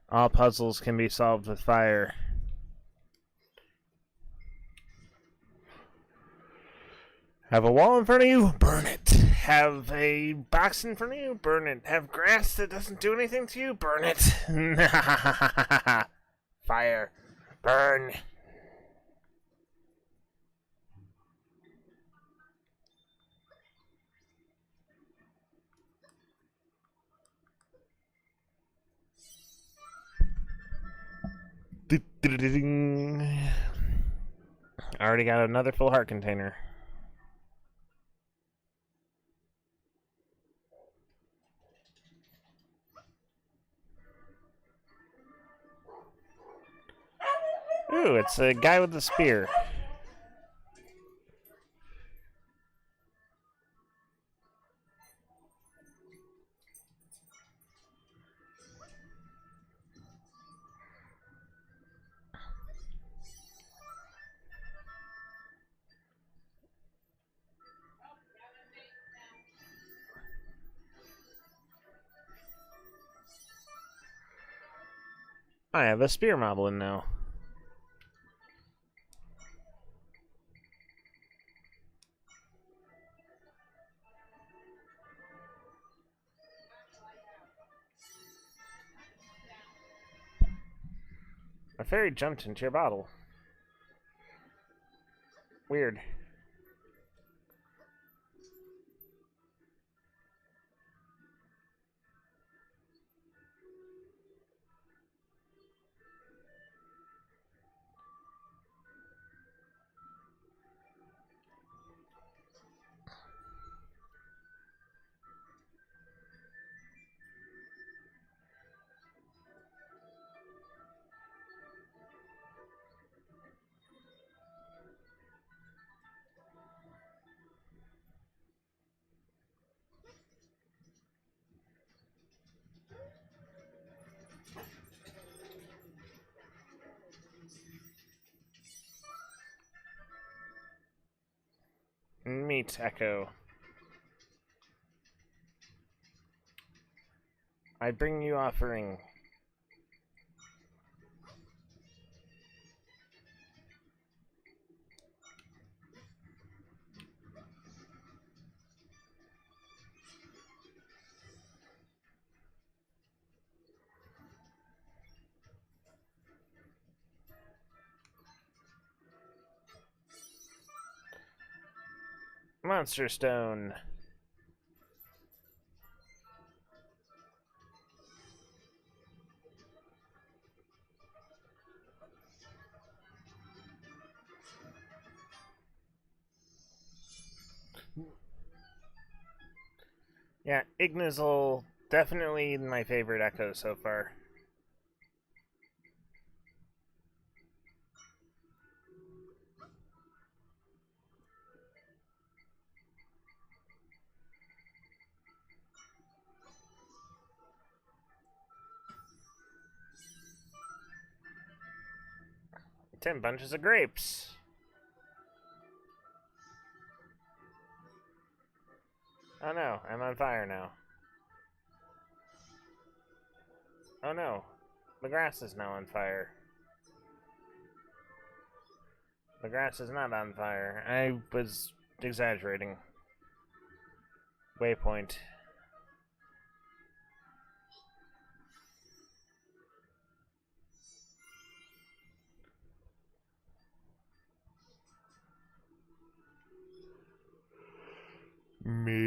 All puzzles can be solved with fire. Have a wall in front of you? Burn it. Have a box in front of you? Burn it. Have grass that doesn't do anything to you? Burn it. Fire. Burn. I already got another full heart container. Ooh, it's a guy with a spear. I have a spear moblin now. A fairy jumped into your bottle. Weird. Meet Echo. I bring you offering. Monster Stone. Yeah, Ignizel, definitely my favorite Echo so far. Ten bunches of grapes. Oh no, I'm on fire now. Oh no, the grass is now on fire. The grass is not on fire. I was exaggerating. Waypoint. Meat.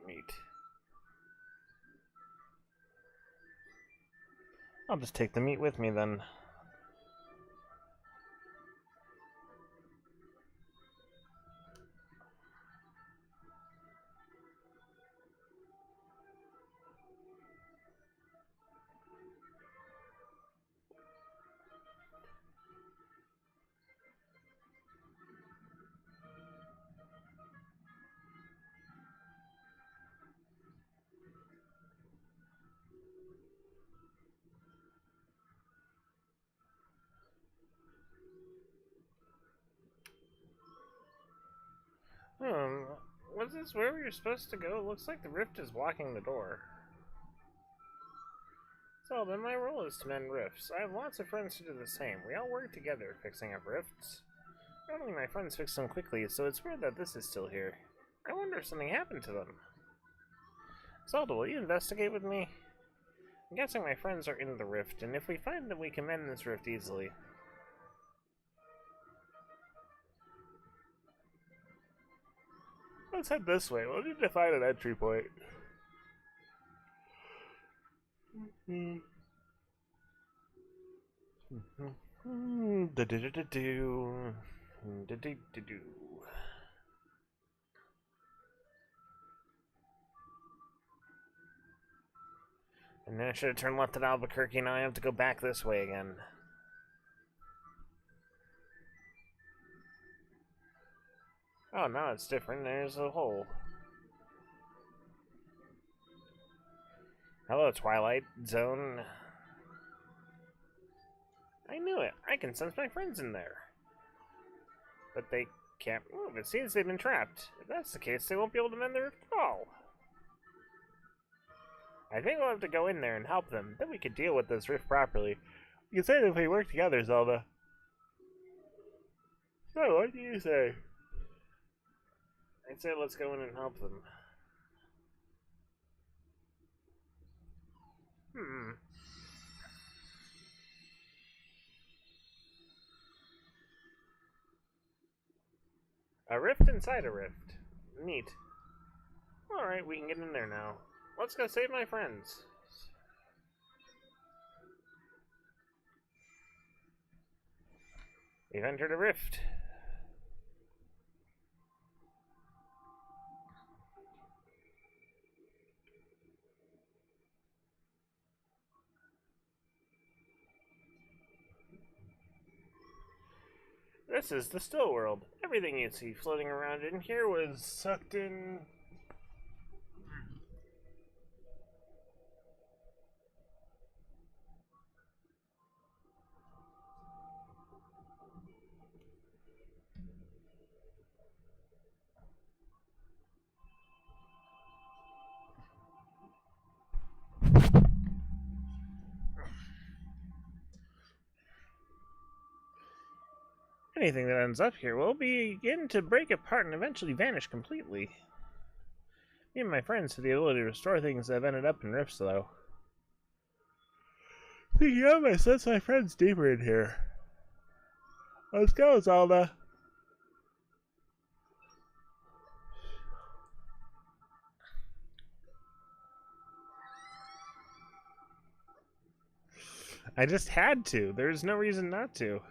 Meat. I'll just take the meat with me then. Was this where we were supposed to go? It looks like the rift is blocking the door. So then my role is to mend rifts. I have lots of friends who do the same. We all work together fixing up rifts. Normally my friends fix them quickly, so it's weird that this is still here. I wonder if something happened to them. Zelda, will you investigate with me? I'm guessing my friends are in the rift, and if we find that we can mend this rift easily. Let's head this way. We'll need to find an entry point. And then I should have turned left at Albuquerque, now I have to go back this way again. Oh, now it's different. There's a hole. Hello, Twilight Zone. I knew it. I can sense my friends in there. But they can't move. It seems they've been trapped. If that's the case, they won't be able to mend the rift at all. I think we'll have to go in there and help them. Then we could deal with this rift properly. We can say it if we work together, Zelda. So, what do you say? I'd say let's go in and help them. A rift inside a rift. Neat. Alright, we can get in there now. Let's go save my friends. We've entered a rift. This is the still world. Everything you see floating around in here was sucked in. Anything that ends up here will begin to break apart and eventually vanish completely. Me and my friends have the ability to restore things that have ended up in rifts, though. Speaking of, I sense my friends deeper in here. Let's go, Zelda. I just had to. There's no reason not to.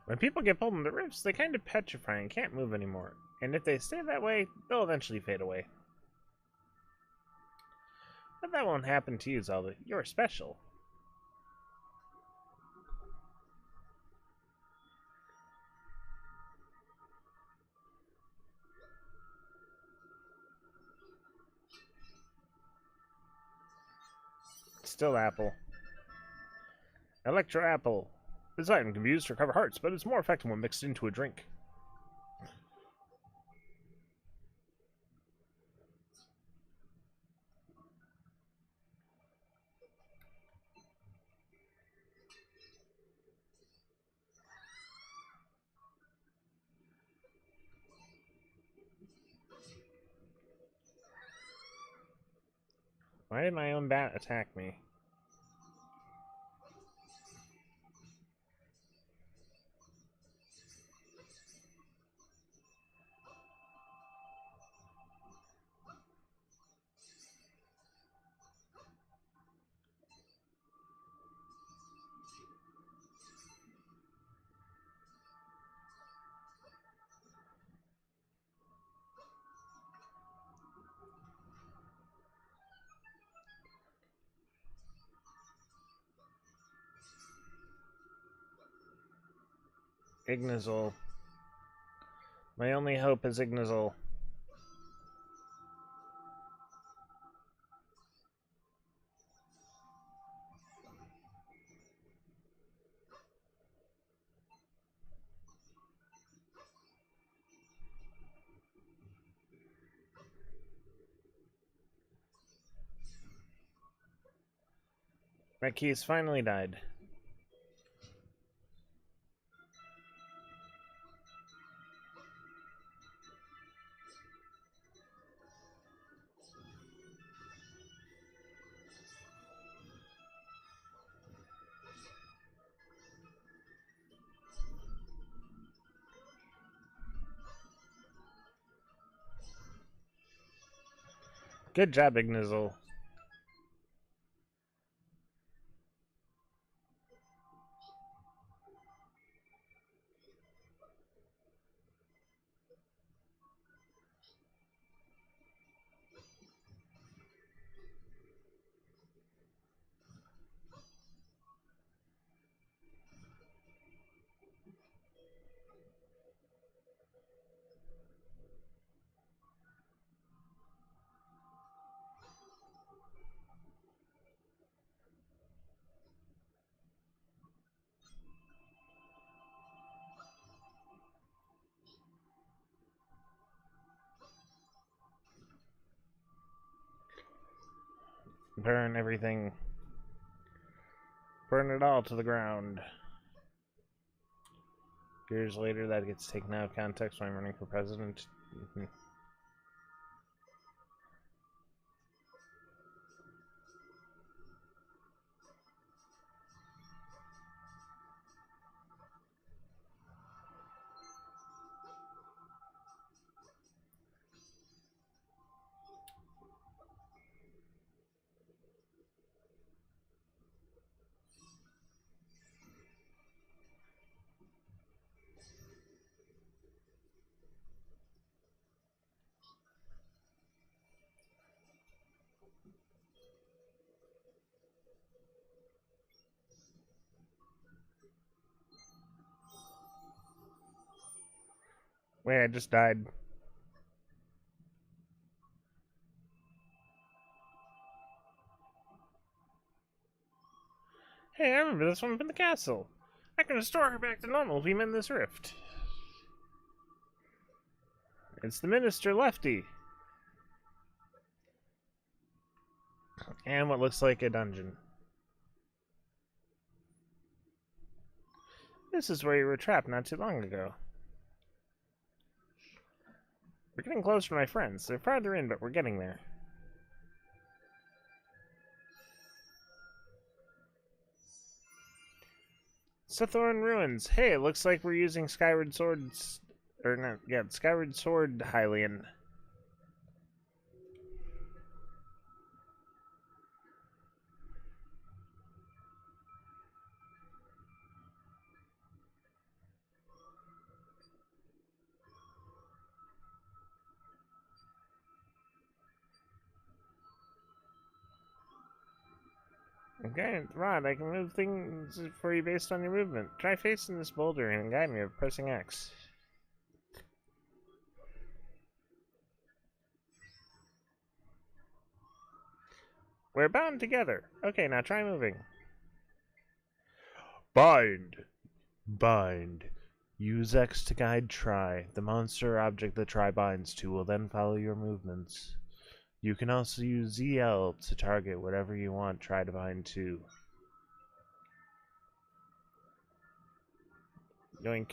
When people get pulled in the rifts, they kind of petrify and can't move anymore. And if they stay that way, they'll eventually fade away. But that won't happen to you, Zelda. You're special. Still apple. Electro apple. This item can be used to recover hearts, but it's more effective when mixed into a drink. Why did my own bat attack me? Ignazol. My only hope is Ignazol. My keys finally died. Good job, Ignazol. Burn everything. Burn it all to the ground. Years later, that gets taken out of context when I'm running for president. Wait, I just died. Hey, I remember this one from the castle. I can restore her back to normal if we mend this rift. It's the Minister Lefty. And what looks like a dungeon. This is where you were trapped not too long ago. We're getting closer to my friends. They're farther in, but we're getting there. Sithorn Ruins. Hey, it looks like we're using Skyward Swords... Or not, yeah, Skyward Sword Hylian. Okay, Rod, I can move things for you based on your movement. Try facing this boulder and guide me with pressing X. We're bound together. Okay, now try moving. Bind. Bind. Use X to guide Try. The monster or object that Try binds to will then follow your movements. You can also use ZL to target whatever you want Try to bind to. Yoink.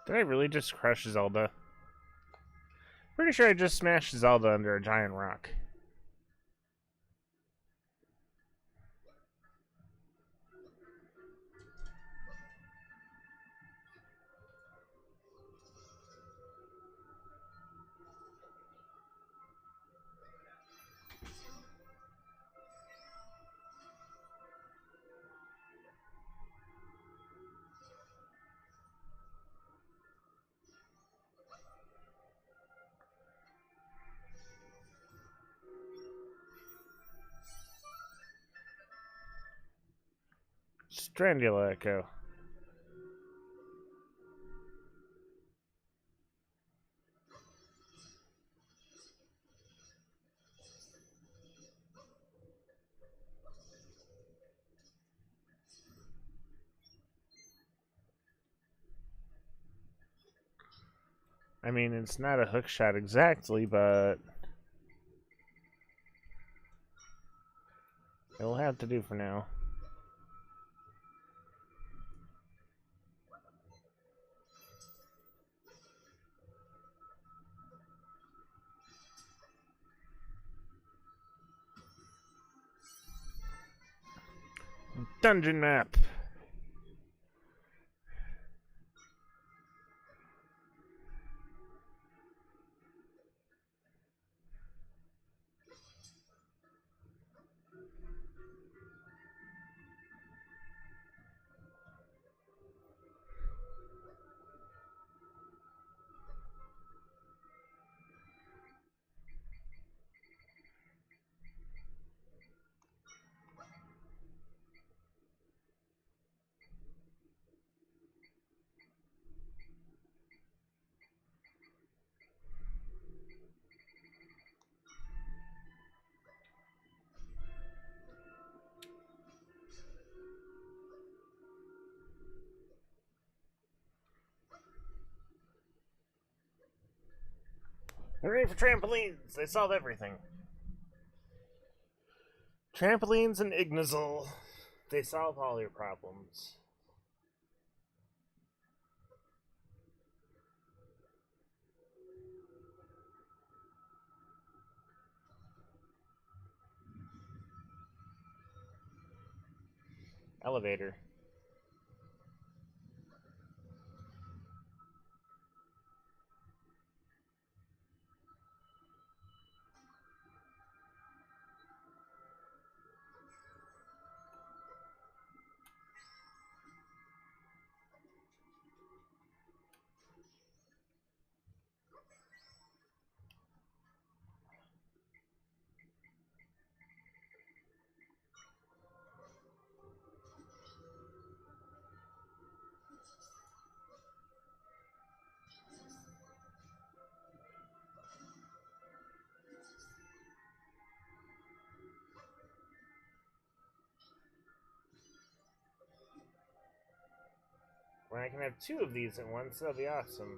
Did I really just crush Zelda? Pretty sure I just smashed Zelda under a giant rock. Zelda Echo. I mean, it's not a hook shot exactly, but it'll have to do for now. Dungeon map. Hooray for trampolines! They solve everything. Trampolines and Ignazol. They solve all your problems. Elevator. When I can have 2 of these at once, that'll be awesome.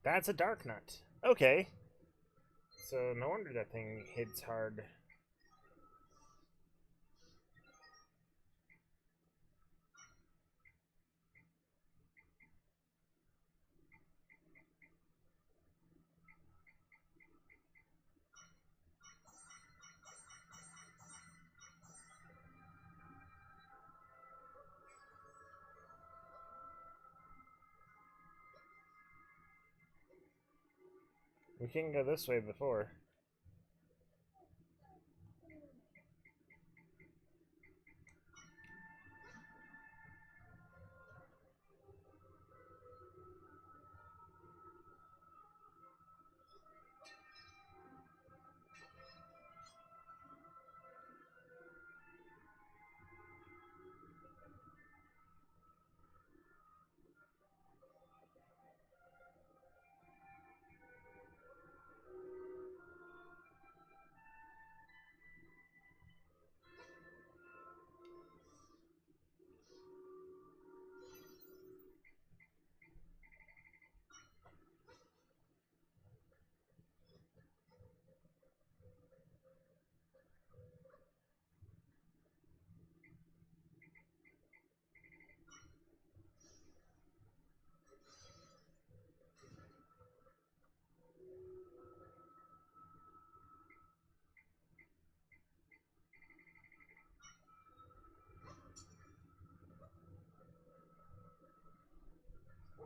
That's a dark nut. Okay. So no wonder that thing hits hard. We couldn't go this way before.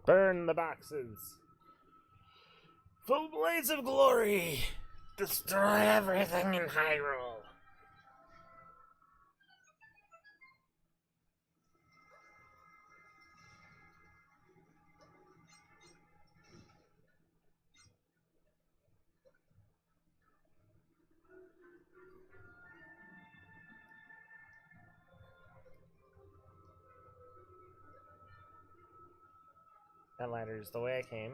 Burn the boxes! Full blaze of glory! Destroy everything in Hyrule! That ladder is the way I came.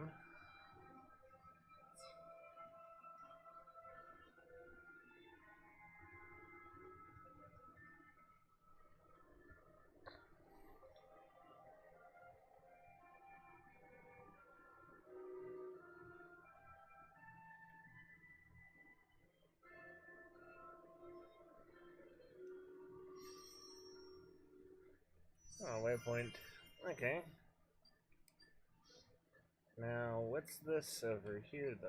Oh, waypoint. Okay. Now, what's this over here, though?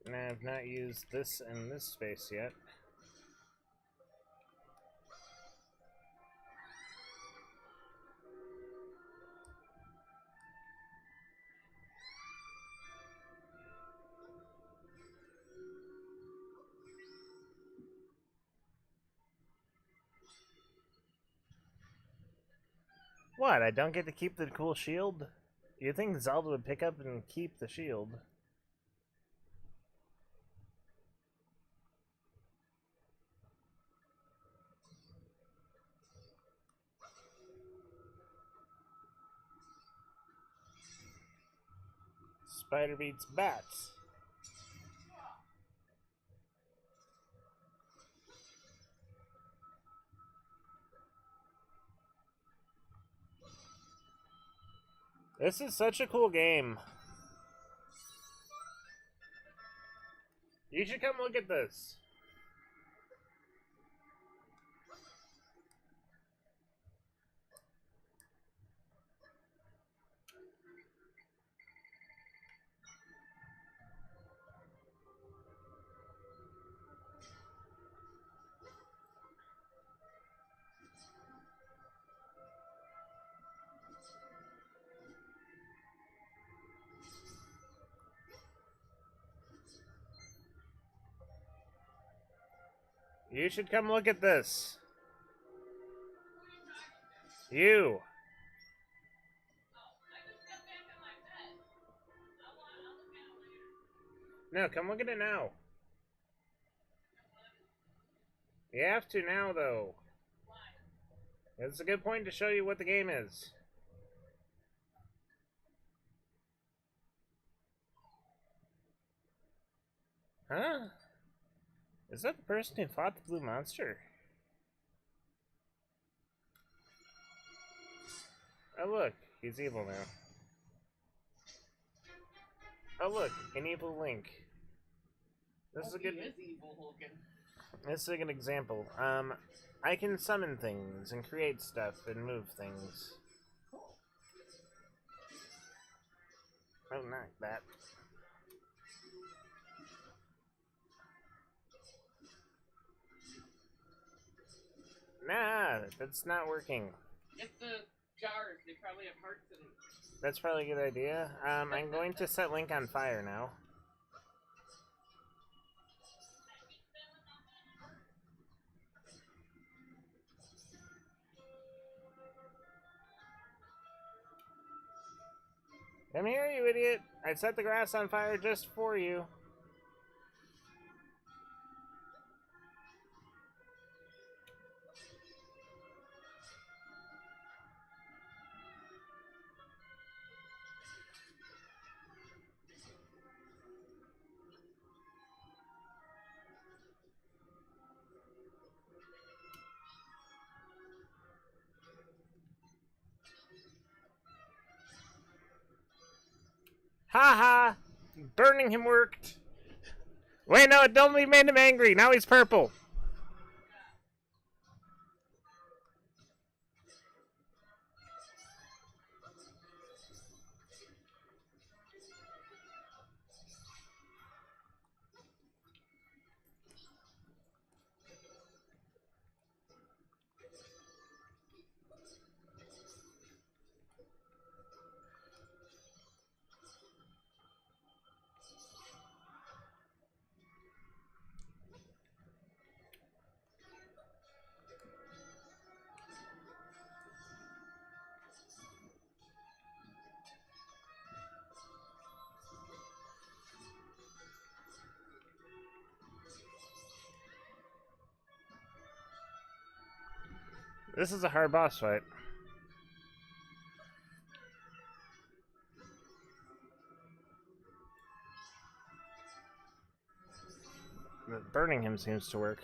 And I've not used this in this space yet. What? I don't get to keep the cool shield? You'd think Zelda would pick up and keep the shield. Spider beats bats. This is such a cool game. You should come look at this. You should come look at this. You. No, come look at it now. You have to now, though. It's a good point to show you what the game is. Huh? Is that the person who fought the blue monster? Oh look, he's evil now. Oh look, an evil Link. This is a good. This is a good example. I can summon things and create stuff and move things. Oh, not that. Nah, that's not working. Get the jars. They probably have hearts in them. That's probably a good idea. I'm going to set Link on fire now. Come here, you idiot! I set the grass on fire just for you. Ha ha! Burning him worked. Wait, no, it only made him angry. Now he's purple. This is a hard boss fight. But burning him seems to work.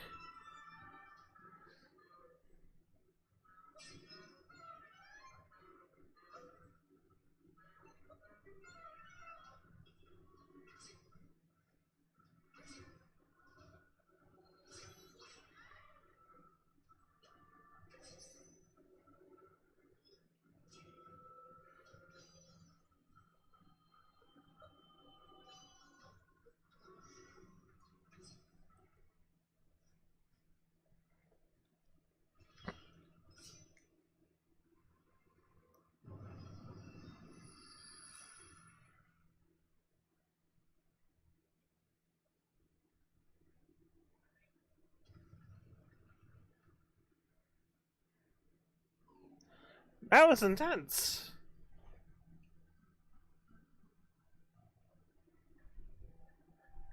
That was intense.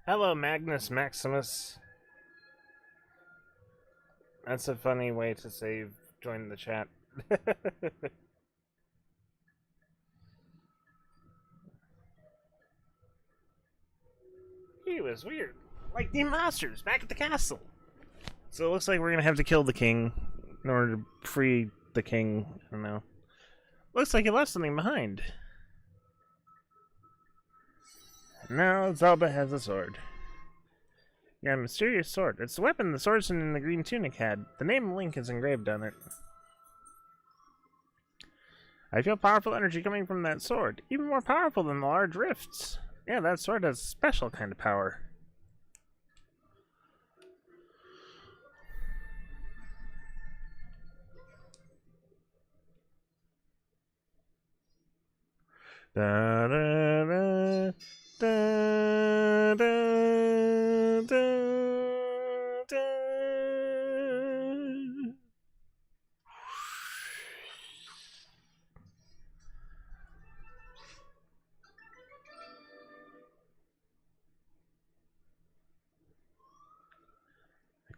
Hello, Magnus Maximus. That's a funny way to say you've joined the chat. He was weird. Like the monsters back at the castle. So it looks like we're gonna have to kill the king in order to free the king. I don't know. Looks like he left something behind. Now Zelda has a sword. Yeah, a mysterious sword. It's the weapon the swordsman in the green tunic had. The name of Link is engraved on it. I feel powerful energy coming from that sword. Even more powerful than the large rifts. Yeah, that sword has a special kind of power. Da, da, da, da, da, da, da.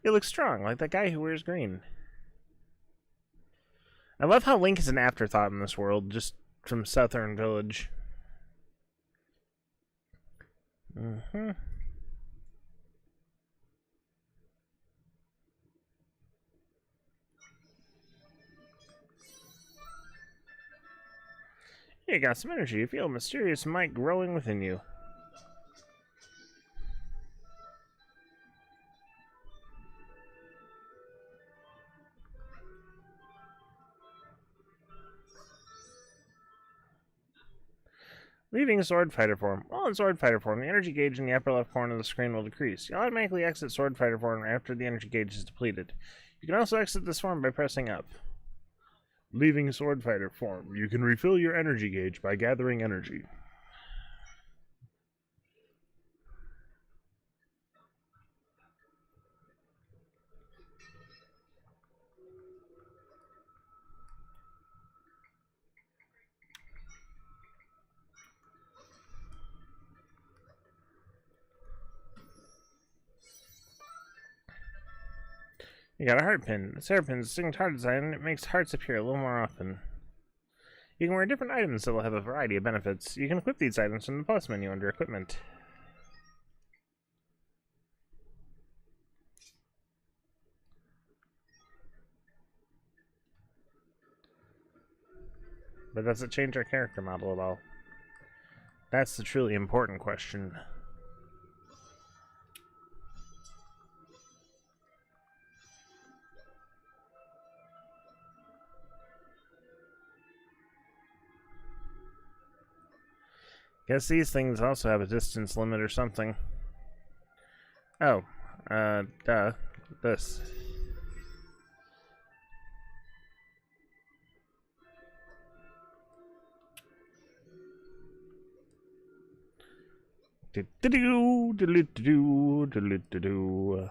You look strong, like that guy who wears green. I love how Link is an afterthought in this world, just from Southern Village. Mm-hmm. You got some energy. You feel a mysterious might growing within you. Leaving Sword Fighter form. While in Sword Fighter form, the energy gauge in the upper left corner of the screen will decrease. You'll automatically exit Sword Fighter form after the energy gauge is depleted. You can also exit this form by pressing up. Leaving Sword Fighter form. You can refill your energy gauge by gathering energy. You got a heart pin. This hairpin is a distinct heart design, and it makes hearts appear a little more often. You can wear different items that will have a variety of benefits. You can equip these items from the plus menu under equipment. But does it change our character model at all? That's the truly important question. Guess these things also have a distance limit or something. Oh, duh. This. Do-do-do, do-do-do, do-do-do.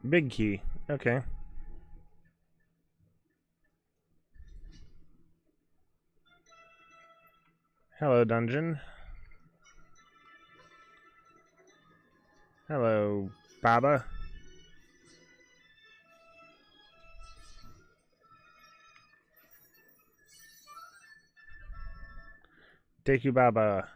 Big key. Okay. Hello, dungeon. Hello, Baba. Take you, Baba.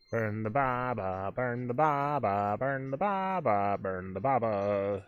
Burn the Baba, burn the Baba, burn the Baba, burn the Baba.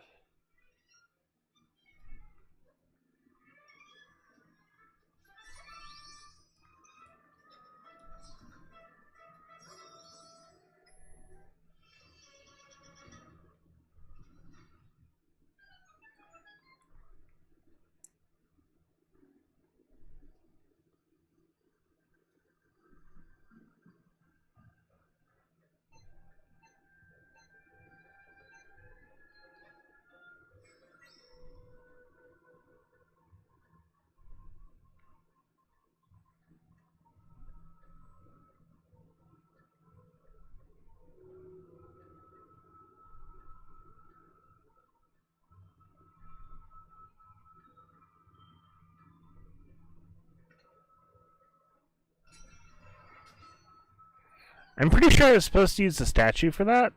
I'm pretty sure I was supposed to use the statue for that.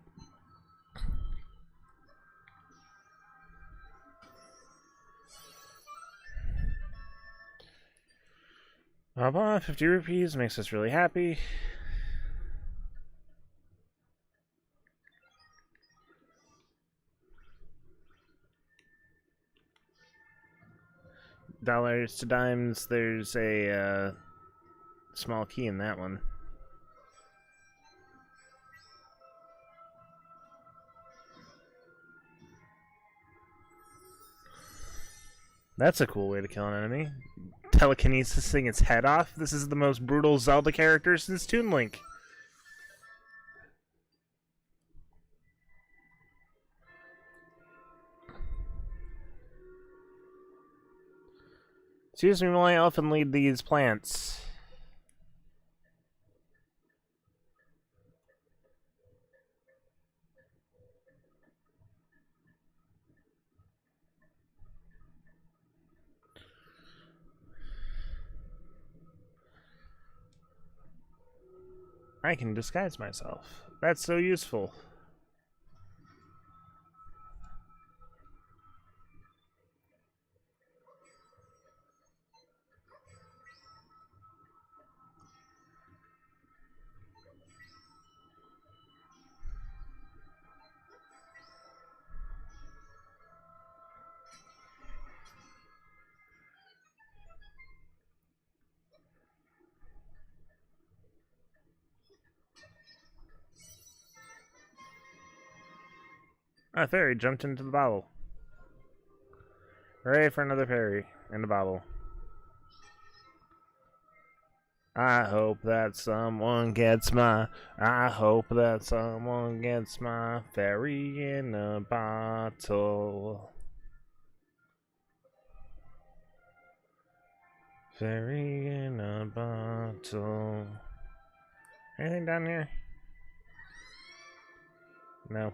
Blah, 50 rupees makes us really happy. Dollars to dimes, there's a small key in that one. That's a cool way to kill an enemy. Telekinesising its head off. This is the most brutal Zelda character since Toon Link. Excuse me while I elf and lead these plants. I can disguise myself. That's so useful. A fairy jumped into the bottle. Hooray for another fairy in the bottle. I hope that someone gets my... I hope that someone gets my fairy in a bottle. Fairy in a bottle. Anything down here? No.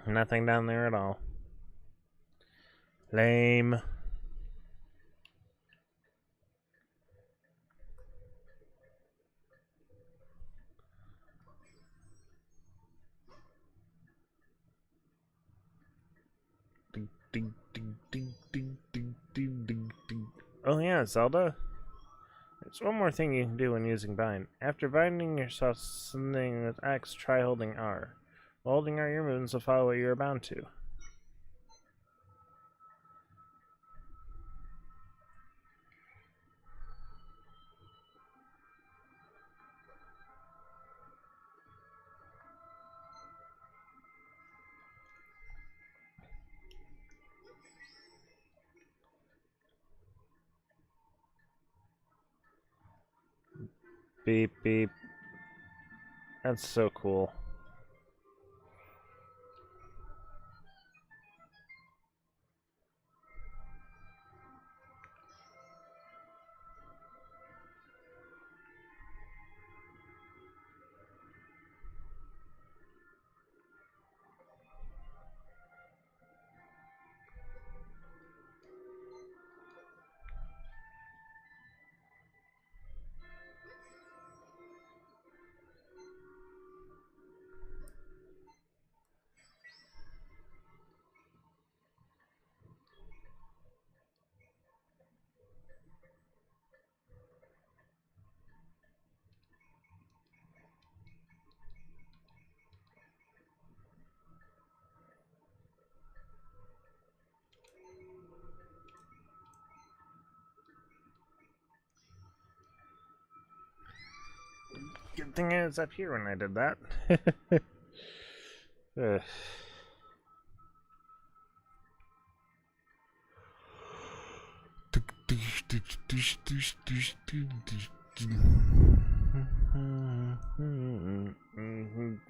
Nothing down there at all. Lame. Oh yeah, Zelda. There's one more thing you can do when using bind. After binding yourself something with X, try holding R. While holding R, your movements will follow what you are bound to. Beep, beep. That's so cool. Good thing I was up here when I did that. Ugh.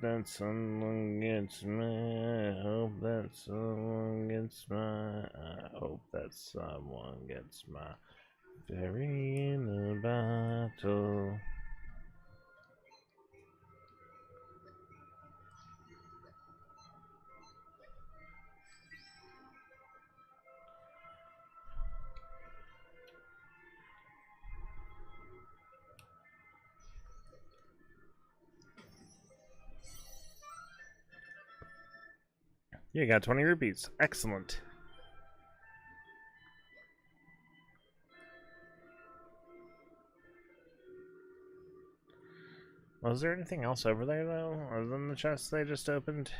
That someone gets my. I hope that someone gets my. I hope that someone gets my. Fairy in the battle. You got 20 rupees. Excellent. Was there anything else over there, though, other than the chest they just opened?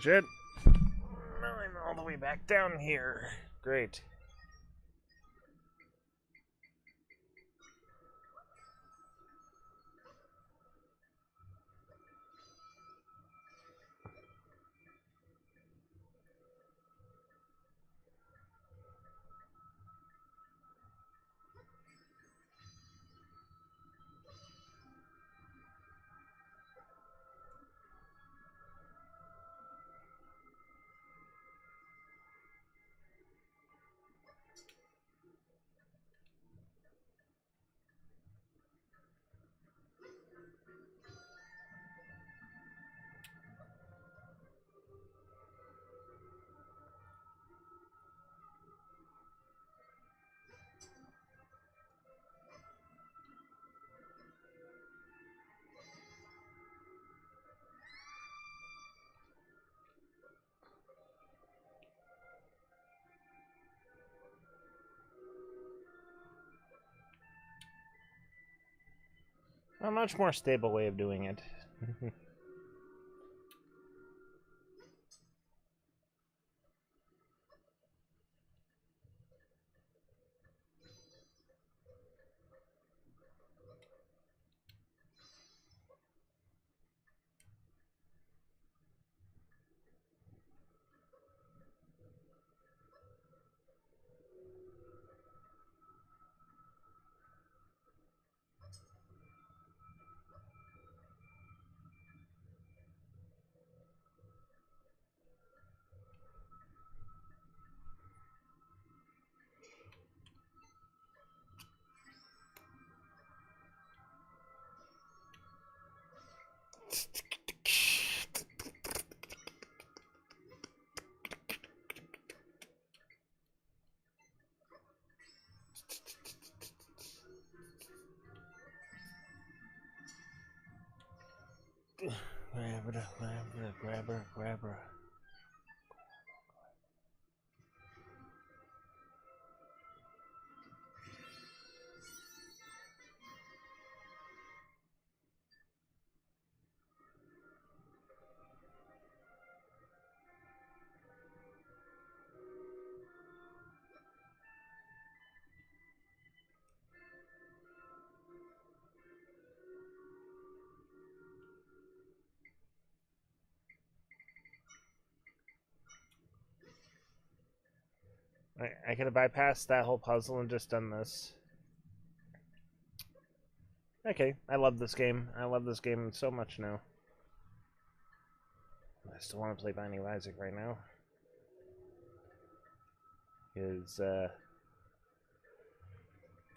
Shit. Now I'm all the way back down here. Great. A much more stable way of doing it. Grabber. I could have bypassed that whole puzzle and just done this. Okay, I love this game. I love this game so much now. I still want to play Binding of Isaac right now. Because,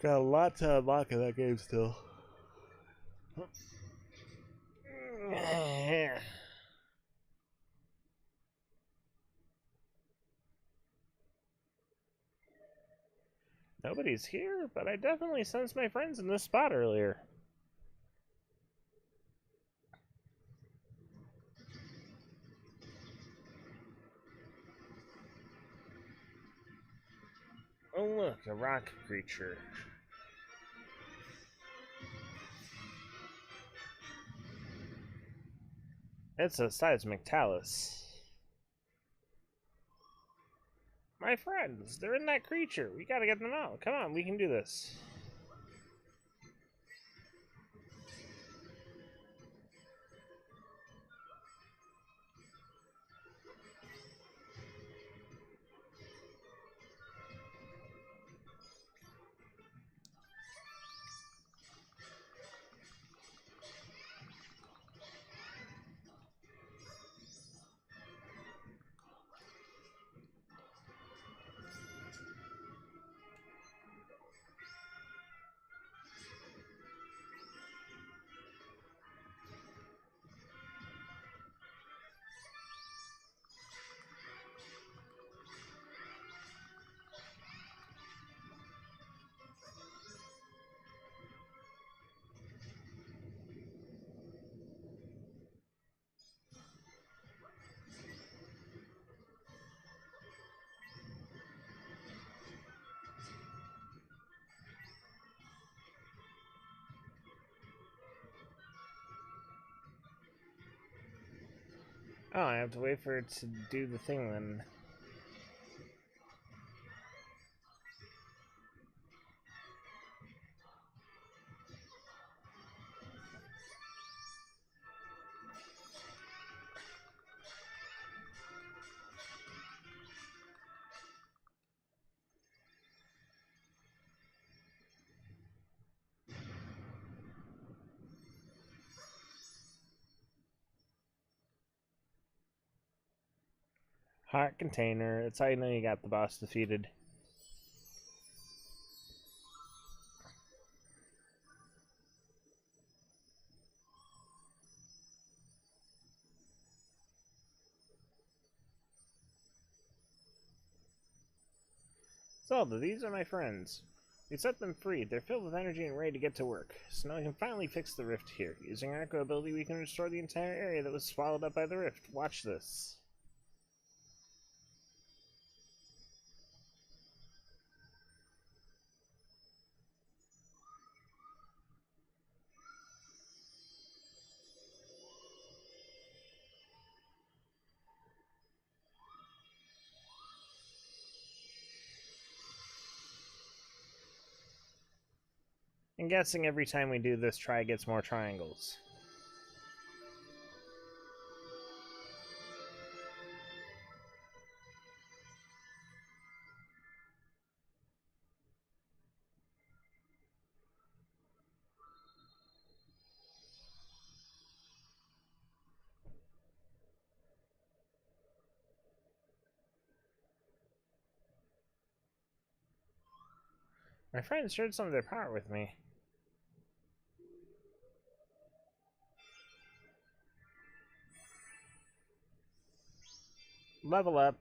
got a lot to unlock in that game still. Nobody's here, but I definitely sensed my friends in this spot earlier. Oh look, a rock creature. It's a seismic talus. My friends, they're in that creature. We gotta get them out. Come on, we can do this. Oh, I have to wait for it to do the thing then. Heart container. It's how you know you got the boss defeated. Zelda, these are my friends. We set them free. They're filled with energy and ready to get to work. So now we can finally fix the rift here. Using our echo ability, we can restore the entire area that was swallowed up by the rift. Watch this. I'm guessing every time we do this, Tri gets more triangles. My friends shared some of their power with me. Level up.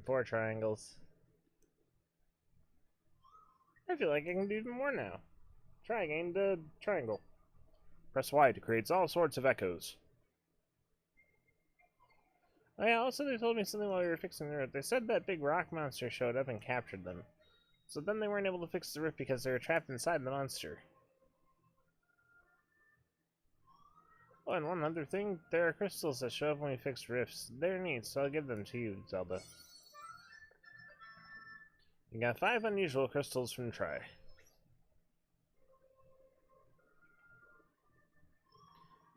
4 triangles. I feel like I can do even more now. Try again to triangle. Press Y to create all sorts of echoes. Oh yeah, also they told me something while we were fixing the rift. They said that big rock monster showed up and captured them. So then they weren't able to fix the rift because they were trapped inside the monster. Oh, and one other thing, there are crystals that show up when we fix rifts. They're neat, so I'll give them to you, Zelda. You got 5 unusual crystals from Tri.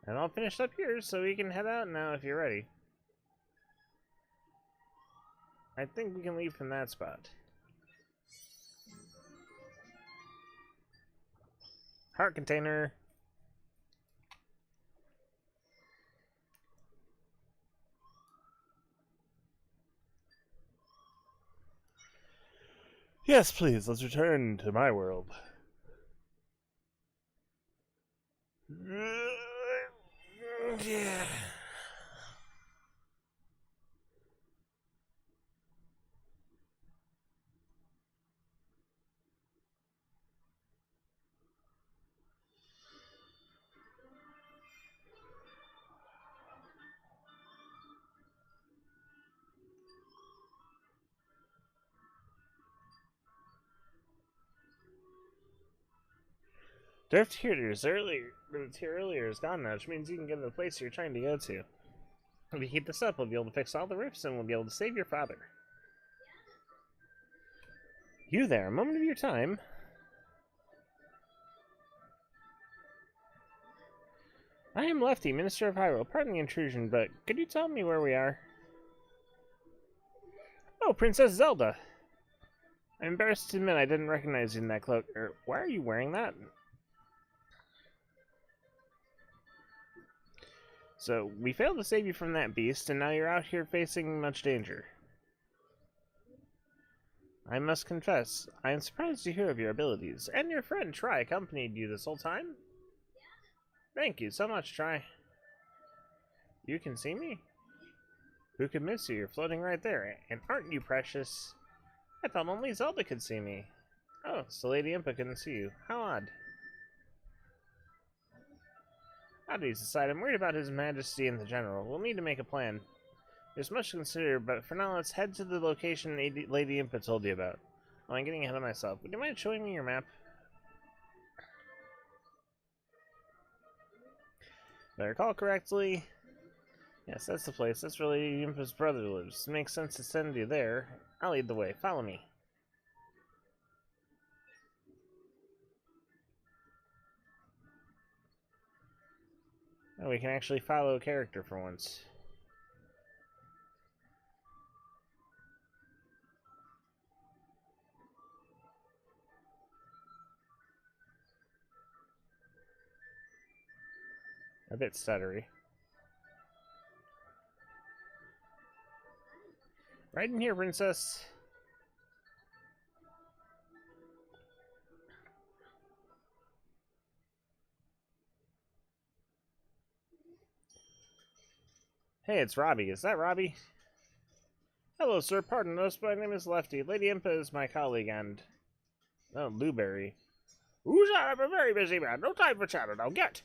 And I'll finish up here so we can head out now if you're ready. I think we can leave from that spot. Heart container. Yes, please, let's return to my world. Yeah. Drift here is earlier is gone now, which means you can get to the place you're trying to go to. If we keep this up, we'll be able to fix all the rifts and we'll be able to save your father. You there, a moment of your time. I am Lefty, Minister of Hyrule. Pardon the intrusion, but could you tell me where we are? Oh, Princess Zelda! I'm embarrassed to admit I didn't recognize you in that cloak. Why are you wearing that? So, we failed to save you from that beast, and now you're out here facing much danger. I must confess, I am surprised to hear of your abilities, and your friend Tri accompanied you this whole time? Thank you so much, Tri. You can see me? Who could miss you? You're floating right there, and aren't you precious? I thought only Zelda could see me. Oh, so Lady Impa couldn't see you. How odd. Oddities aside, I'm worried about His Majesty and the General. We'll need to make a plan. There's much to consider, but for now, let's head to the location Lady Impa told you about. Oh, I'm getting ahead of myself. Would you mind showing me your map? If I recall correctly, Yes, that's the place. That's where Lady Impa's brother lives. It makes sense to send you there. I'll lead the way. Follow me. Oh, we can actually follow a character for once. A bit stuttery. Right in here, princess. Hey, it's Robbie. Is that Robbie? Hello, sir. Pardon us. My name is Lefty. Lady Impa is my colleague and... Oh, Blueberry. Who's that? I'm a very busy man. No time for chatter. Now get!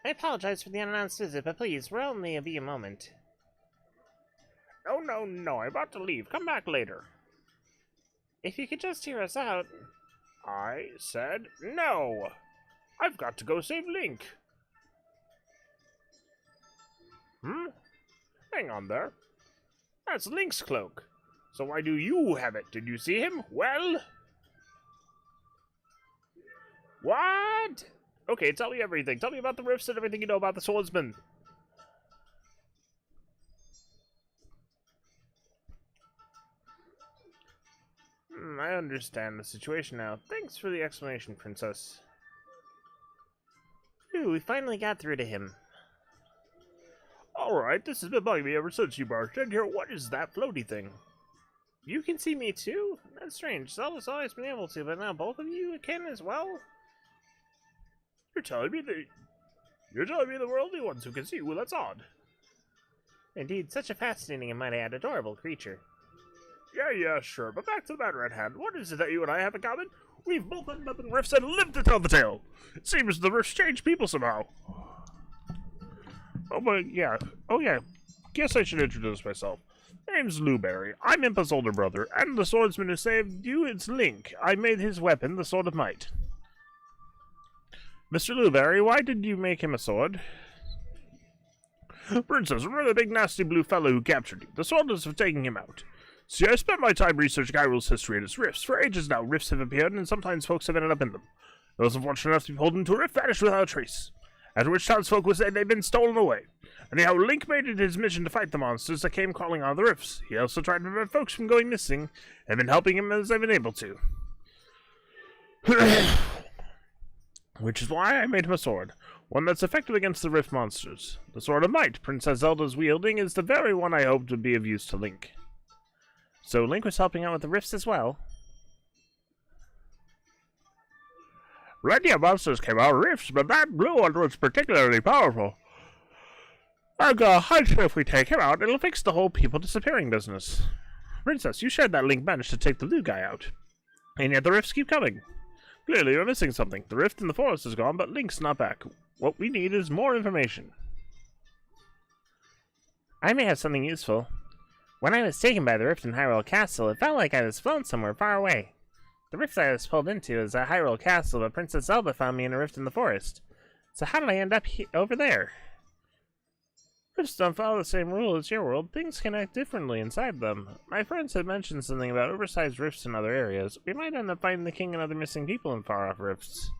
I apologize for the unannounced visit, but please, we'll only be a moment. No, no, no. I'm about to leave. Come back later. If you could just hear us out... I said no. I've got to go save Link. Hang on there. That's Link's cloak. So why do you have it? Did you see him? Well... What? Okay, tell me everything. Tell me about the rifts and everything you know about the swordsman. I understand the situation now. Thanks for the explanation, princess. Ooh, we finally got through to him. Alright, this has been bugging me ever since you barged in here. What is that floaty thing? You can see me too? That's strange. Zelda's always been able to, but now both of you can as well? You're telling me the we're only ones who can see. Well, that's odd. Indeed, such a fascinating and might add adorable creature. Yeah, sure. But back to the matter at hand. What is it that you and I have in common? We've both ended up in rifts and lived to tell the tale. It seems the rifts change people somehow. Oh yeah. Guess I should introduce myself. My name's Blueberry. I'm Impa's older brother, and the swordsman who saved you is Link. I made his weapon, the Sword of Might. Mr. Blueberry, why did you make him a sword? Princess, remember the big nasty blue fellow who captured you? The soldiers have taken him out. See, I spent my time researching Hyrule's history and its rifts. For ages now, rifts have appeared, and sometimes folks have ended up in them. Those unfortunate enough to be pulled into a rift vanished without a trace. After which townsfolk was said they'd been stolen away. Anyhow, Link made it his mission to fight the monsters that came crawling out of the rifts. He also tried to prevent folks from going missing, and been helping him as I've been able to. Which is why I made him a sword. One that's effective against the rift monsters. The Sword of Might Princess Zelda's wielding is the very one I hoped would be of use to Link. So Link was helping out with the rifts as well? Plenty of monsters came out of rifts, but that blue one was particularly powerful. I've got a hunch if we take him out, it'll fix the whole people disappearing business. Princess, you shared that Link managed to take the blue guy out. And yet the rifts keep coming. Clearly you're missing something. The rift in the forest is gone, but Link's not back. What we need is more information. I may have something useful. When I was taken by the rift in Hyrule Castle, it felt like I was flown somewhere far away. The rift I was pulled into is at Hyrule Castle, but Princess Zelda found me in a rift in the forest. So how did I end up over there? Rifts don't follow the same rule as your world. Things can act differently inside them. My friends had mentioned something about oversized rifts in other areas. We might end up finding the king and other missing people in far-off rifts.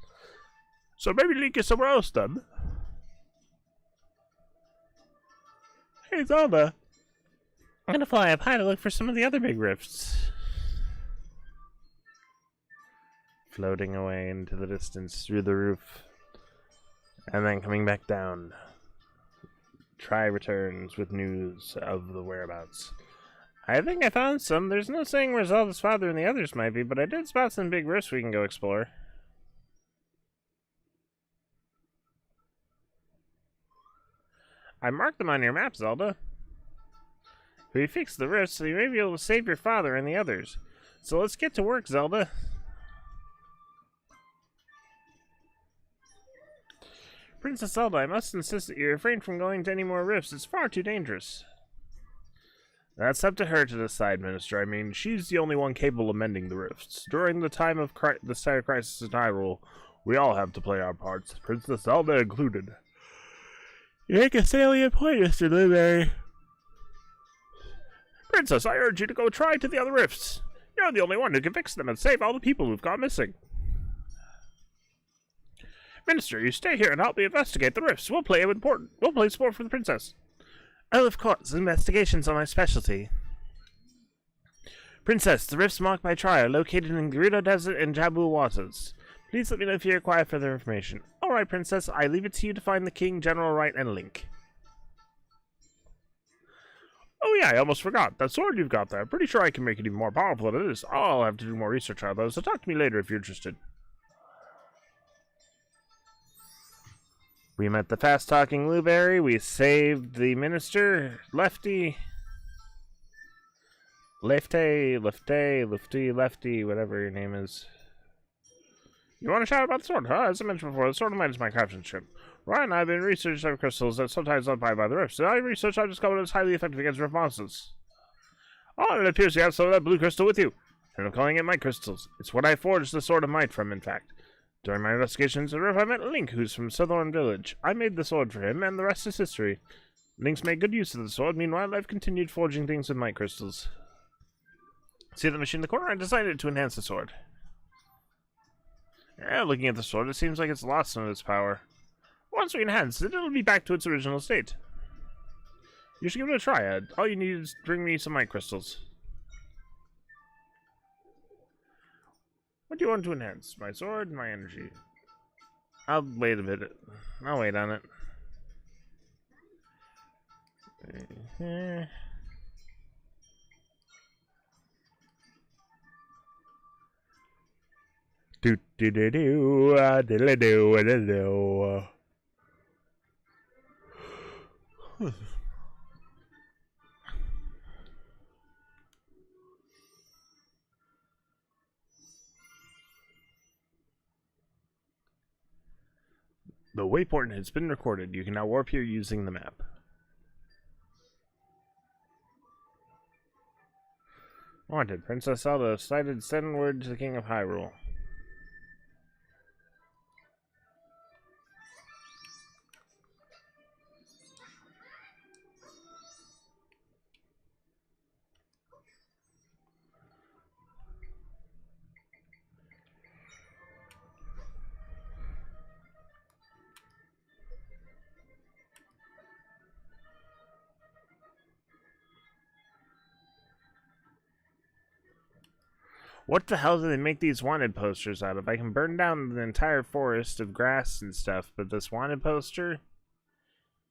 So maybe Link is somewhere else then? Hey Zelda! I'm gonna fly up high to look for some of the other big rifts. Floating away into the distance through the roof. And then coming back down. Tri returns with news of the whereabouts. I think I found some. There's no saying where Zelda's father and the others might be, but I did spot some big rifts we can go explore. I marked them on your map, Zelda. We fixed the rifts, so you may be able to save your father and the others. So let's get to work, Zelda. Princess Zelda, I must insist that you refrain from going to any more rifts. It's far too dangerous. That's up to her to decide, Minister. I mean, she's the only one capable of mending the rifts. During the time of this dire crisis in Hyrule, we all have to play our parts, Princess Zelda included. You make a salient point, Mr. Blueberry. Princess, I urge you to go try to the other rifts. You're the only one who can fix them and save all the people who've gone missing. Minister, you stay here and help me investigate the rifts. We'll play sport for the princess. Oh, of course. Investigations are my specialty. Princess, the rifts marked by Tri are located in Gerudo Desert and Jabu Waters. Please let me know if you require further information. Alright, Princess, I leave it to you to find the King, General Wright, and Link. Oh yeah, I almost forgot. That sword you've got there, I'm pretty sure I can make it even more powerful than it is. I'll have to do more research on those, so talk to me later if you're interested. We met the fast-talking Blueberry, we saved the Minister, Lefty, whatever your name is. You want to chat about the sword, huh? As I mentioned before, the sword of might is my craftsmanship. Ryan and I have been researching some crystals that sometimes occupied by the rifts. In our research, I've discovered it's highly effective against rift monsters. Oh, it appears you have some of that blue crystal with you. And I'm calling it might crystals. It's what I forged the sword of might from, in fact. During my investigations in the rift, I met Link, who's from Southern Village. I made the sword for him, and the rest is history. Link's made good use of the sword. Meanwhile, I've continued forging things with might crystals. See the machine in the corner? I decided to enhance the sword. Yeah, looking at the sword, it seems like it's lost some of its power. Once we enhance it, it'll be back to its original state. You should give it a try, Ed. All you need is bring me some might crystals. What do you want to enhance? My sword, my energy? I'll wait a bit. I'll wait on it. Do do do do diddle do diddle. The waypoint has been recorded. You can now warp here using the map. Wanted, Princess Zelda cited send word to the King of Hyrule. What the hell do they make these wanted posters out of? I can burn down the entire forest of grass and stuff, but this wanted poster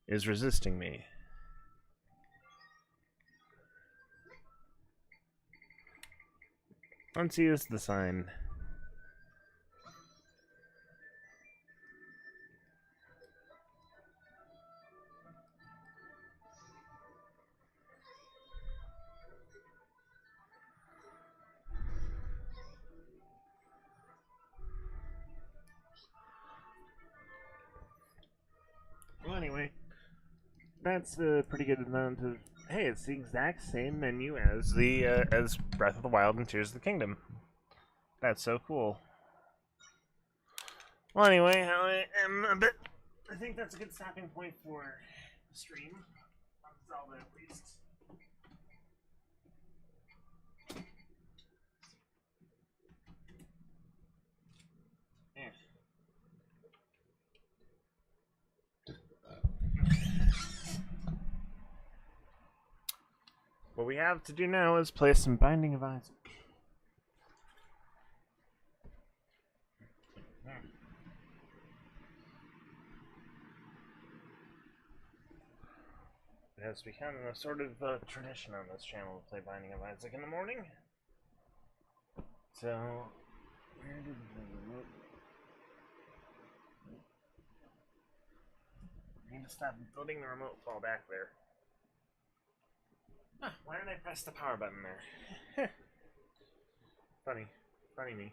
is resisting me. Let's use the sign. Well, anyway, that's a pretty good amount of. Hey, it's the exact same menu as the as Breath of the Wild and Tears of the Kingdom. That's so cool. Well, anyway, I am a bit. I think that's a good stopping point for the stream on Zelda, at least. Yeah. What we have to do now is play some Binding of Isaac. It has become a sort of tradition on this channel to play Binding of Isaac in the morning. So, where did the remote? I need to stop letting the remote fall back there. Huh, why did I press the power button there? Funny. Funny me.